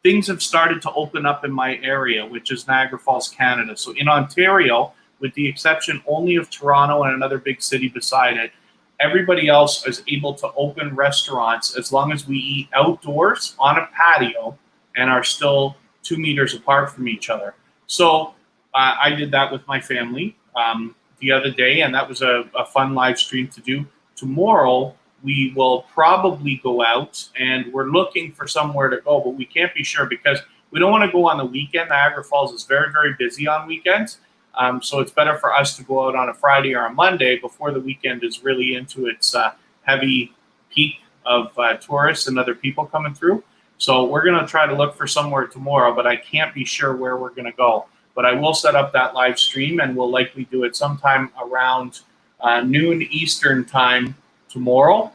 Things have started to open up in my area, which is Niagara Falls, Canada. So in Ontario, with the exception only of Toronto and another big city beside it, everybody else is able to open restaurants as long as we eat outdoors on a patio and are still 2 meters apart from each other. So I did that with my family the other day, and that was a fun live stream to do. Tomorrow, we will probably go out, and we're looking for somewhere to go, but we can't be sure because we don't want to go on the weekend. Niagara Falls is very, very busy on weekends. So it's better for us to go out on a Friday or a Monday before the weekend is really into its heavy peak of tourists and other people coming through. So we're going to try to look for somewhere tomorrow, but I can't be sure where we're going to go. But I will set up that live stream, and we'll likely do it sometime around noon Eastern time tomorrow,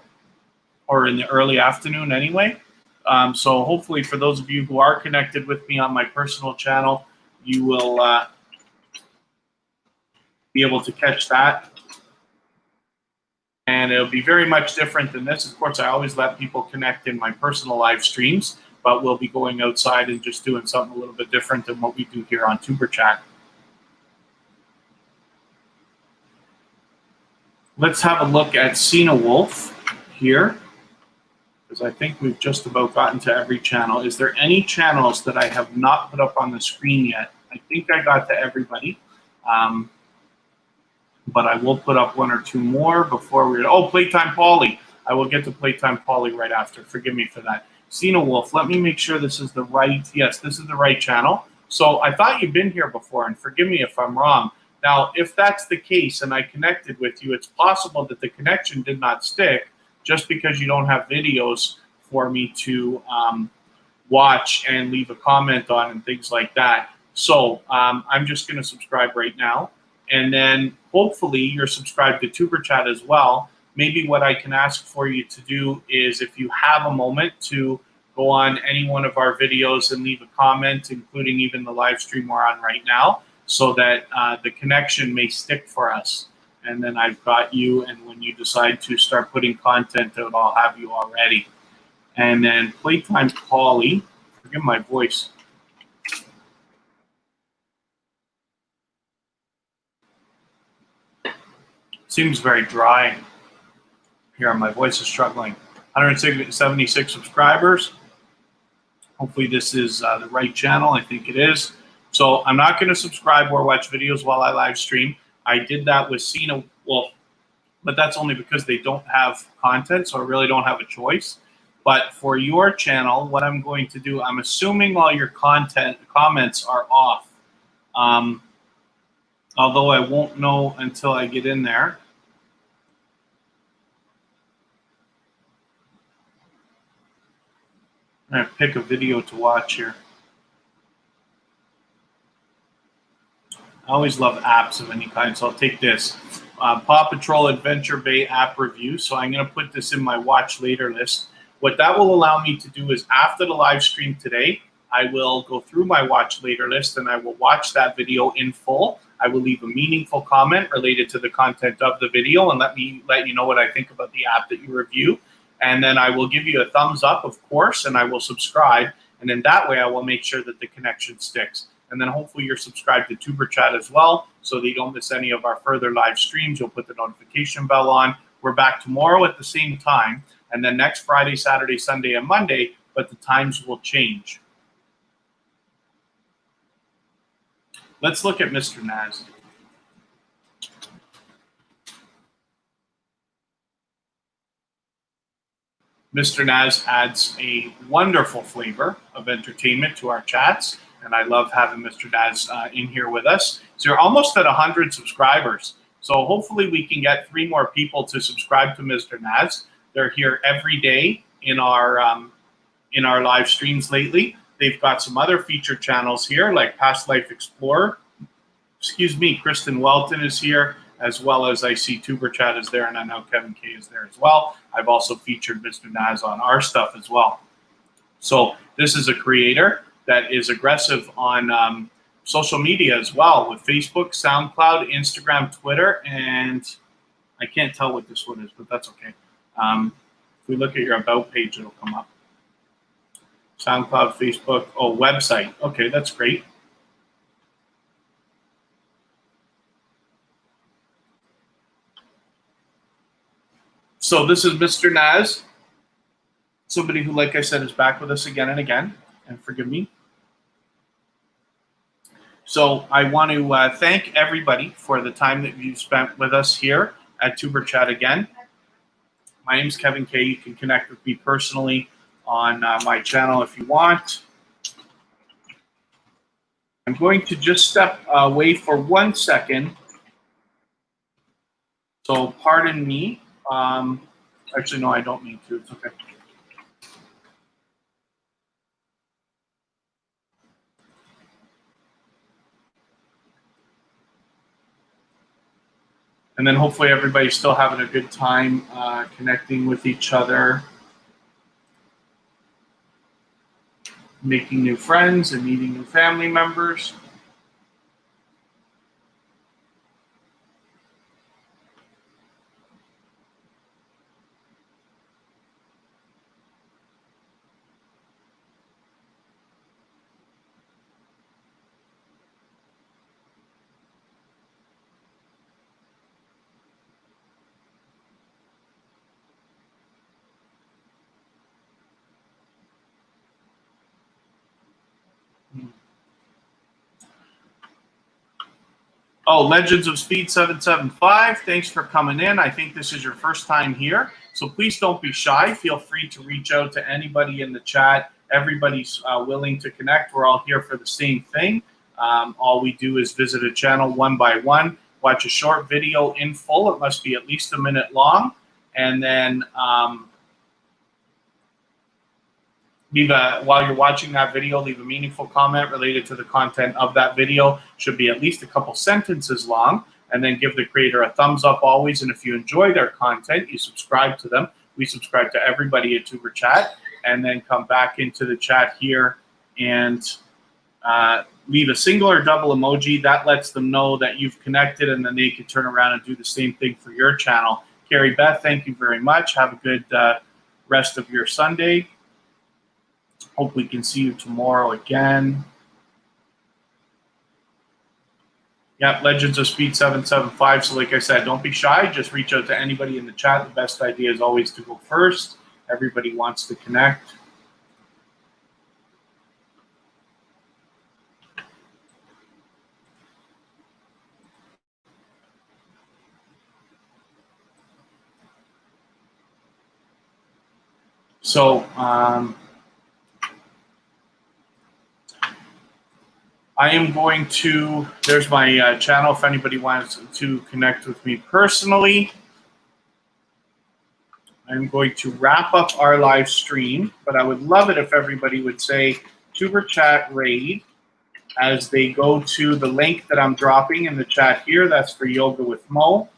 or in the early afternoon anyway. So hopefully for those of you who are connected with me on my personal channel, you will be able to catch that. And it'll be very much different than this. Of course, I always let people connect in my personal live streams, but we'll be going outside and just doing something a little bit different than what we do here on Tuber Chat. Let's have a look at Cena Wolf here, because I think we've just about gotten to every channel. Is there any channels that I have not put up on the screen yet? I think I got to everybody, but I will put up one or two more before we... Oh, Playtime Polly. I will get to Playtime Polly right after. Forgive me for that. Cena Wolf, let me make sure this is the right... Yes, this is the right channel. So I thought you'd been here before, and forgive me if I'm wrong. Now, if that's the case and I connected with you, it's possible that the connection did not stick just because you don't have videos for me to watch and leave a comment on and things like that. So I'm just going to subscribe right now. And then hopefully you're subscribed to Tuber Chat as well. Maybe what I can ask for you to do is, if you have a moment, to go on any one of our videos and leave a comment, including even the live stream we're on right now, so that the connection may stick for us. And then I've got you, and when you decide to start putting content out, I'll have you already. And then Playtime Polly, forgive my voice. Seems very dry here. My voice is struggling. 176 subscribers. Hopefully this is the right channel. I think it is. So I'm not going to subscribe or watch videos while I live stream. I did that with Cena Wolf, but that's only because they don't have content, so I really don't have a choice. But for your channel, what I'm going to do, I'm assuming all your comments are off. Although I won't know until I get in there. I'm going to pick a video to watch here. I always love apps of any kind, so I'll take this. Paw Patrol Adventure Bay app review. So I'm going to put this in my watch later list. What that will allow me to do is, after the live stream today, I will go through my watch later list and I will watch that video in full. I will leave a meaningful comment related to the content of the video and let you know what I think about the app that you review. And then I will give you a thumbs up, of course, and I will subscribe. And then that way I will make sure that the connection sticks. And then hopefully you're subscribed to Tuber Chat as well, so that you don't miss any of our further live streams. You'll put the notification bell on. We're back tomorrow at the same time, and then next Friday, Saturday, Sunday, and Monday, but the times will change. Let's look at Mr. Naz. Mr. Naz adds a wonderful flavor of entertainment to our chats, and I love having Mr. Naz in here with us. So you're almost at 100 subscribers. So hopefully we can get 3 more people to subscribe to Mr. Naz. They're here every day in our live streams lately. They've got some other featured channels here, like Past Life Explorer. Excuse me, Kristen Welton is here, as well as I see Tuber Chat is there, and I know Kevin K is there as well. I've also featured Mr. Naz on our stuff as well. So this is a creator that is aggressive on social media as well, with Facebook, SoundCloud, Instagram, Twitter, and I can't tell what this one is, but that's okay. If we look at your About page, it'll come up. SoundCloud, Facebook, oh, website. Okay, that's great. So this is Mr. Naz, somebody who, like I said, is back with us again and again, and forgive me. So I want to thank everybody for the time that you've spent with us here at Tuber Chat again. My name is Kevin K. You can connect with me personally on my channel if you want. I'm going to just step away for 1 second. So pardon me. Actually, no, I don't need to. It's okay. And then hopefully everybody's still having a good time connecting with each other, making new friends and meeting new family members. Oh, Legends of Speed 775, thanks for coming in. I think this is your first time here, so please don't be shy. Feel free to reach out to anybody in the chat. Everybody's willing to connect. We're all here for the same thing. All we do is visit a channel one by one, watch a short video in full. It must be at least a minute long, and then while you're watching that video, leave a meaningful comment related to the content of that video. Should be at least a couple sentences long, and then give the creator a thumbs up always. And if you enjoy their content, you subscribe to them. We subscribe to everybody at Tuber Chat, and then come back into the chat here and leave a single or double emoji. That lets them know that you've connected, and then they can turn around and do the same thing for your channel. Carrie Beth, thank you very much. Have a good rest of your Sunday. Hope we can see you tomorrow again. Yeah, Legends of Speed 775. So like I said, don't be shy. Just reach out to anybody in the chat. The best idea is always to go first. Everybody wants to connect. So I am going to, there's my channel if anybody wants to connect with me personally. I'm going to wrap up our live stream, but I would love it if everybody would say Tuber Chat Raid as they go to the link that I'm dropping in the chat here. That's for Yoga with Mo.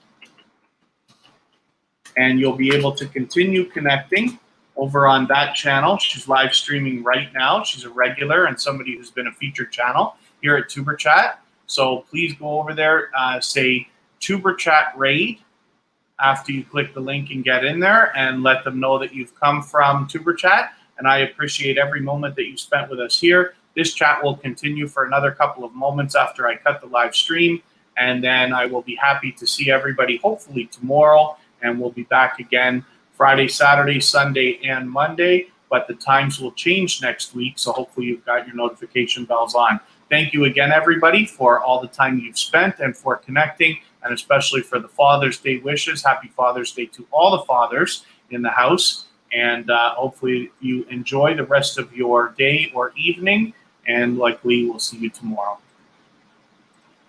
And you'll be able to continue connecting over on that channel. She's live streaming right now. She's a regular and somebody who's been a featured channel here at Tuber Chat. So please go over there, say Tuber Chat Raid after you click the link and get in there, and let them know that you've come from Tuber Chat. And I appreciate every moment that you spent with us here. This chat will continue for another couple of moments after I cut the live stream, and then I will be happy to see everybody hopefully tomorrow, and we'll be back again Friday, Saturday, Sunday, and Monday, but the times will change next week, so hopefully you've got your notification bells on. Thank you again, everybody, for all the time you've spent and for connecting, and especially for the Father's Day wishes. Happy Father's Day to all the fathers in the house, and hopefully you enjoy the rest of your day or evening, and likely we'll see you tomorrow.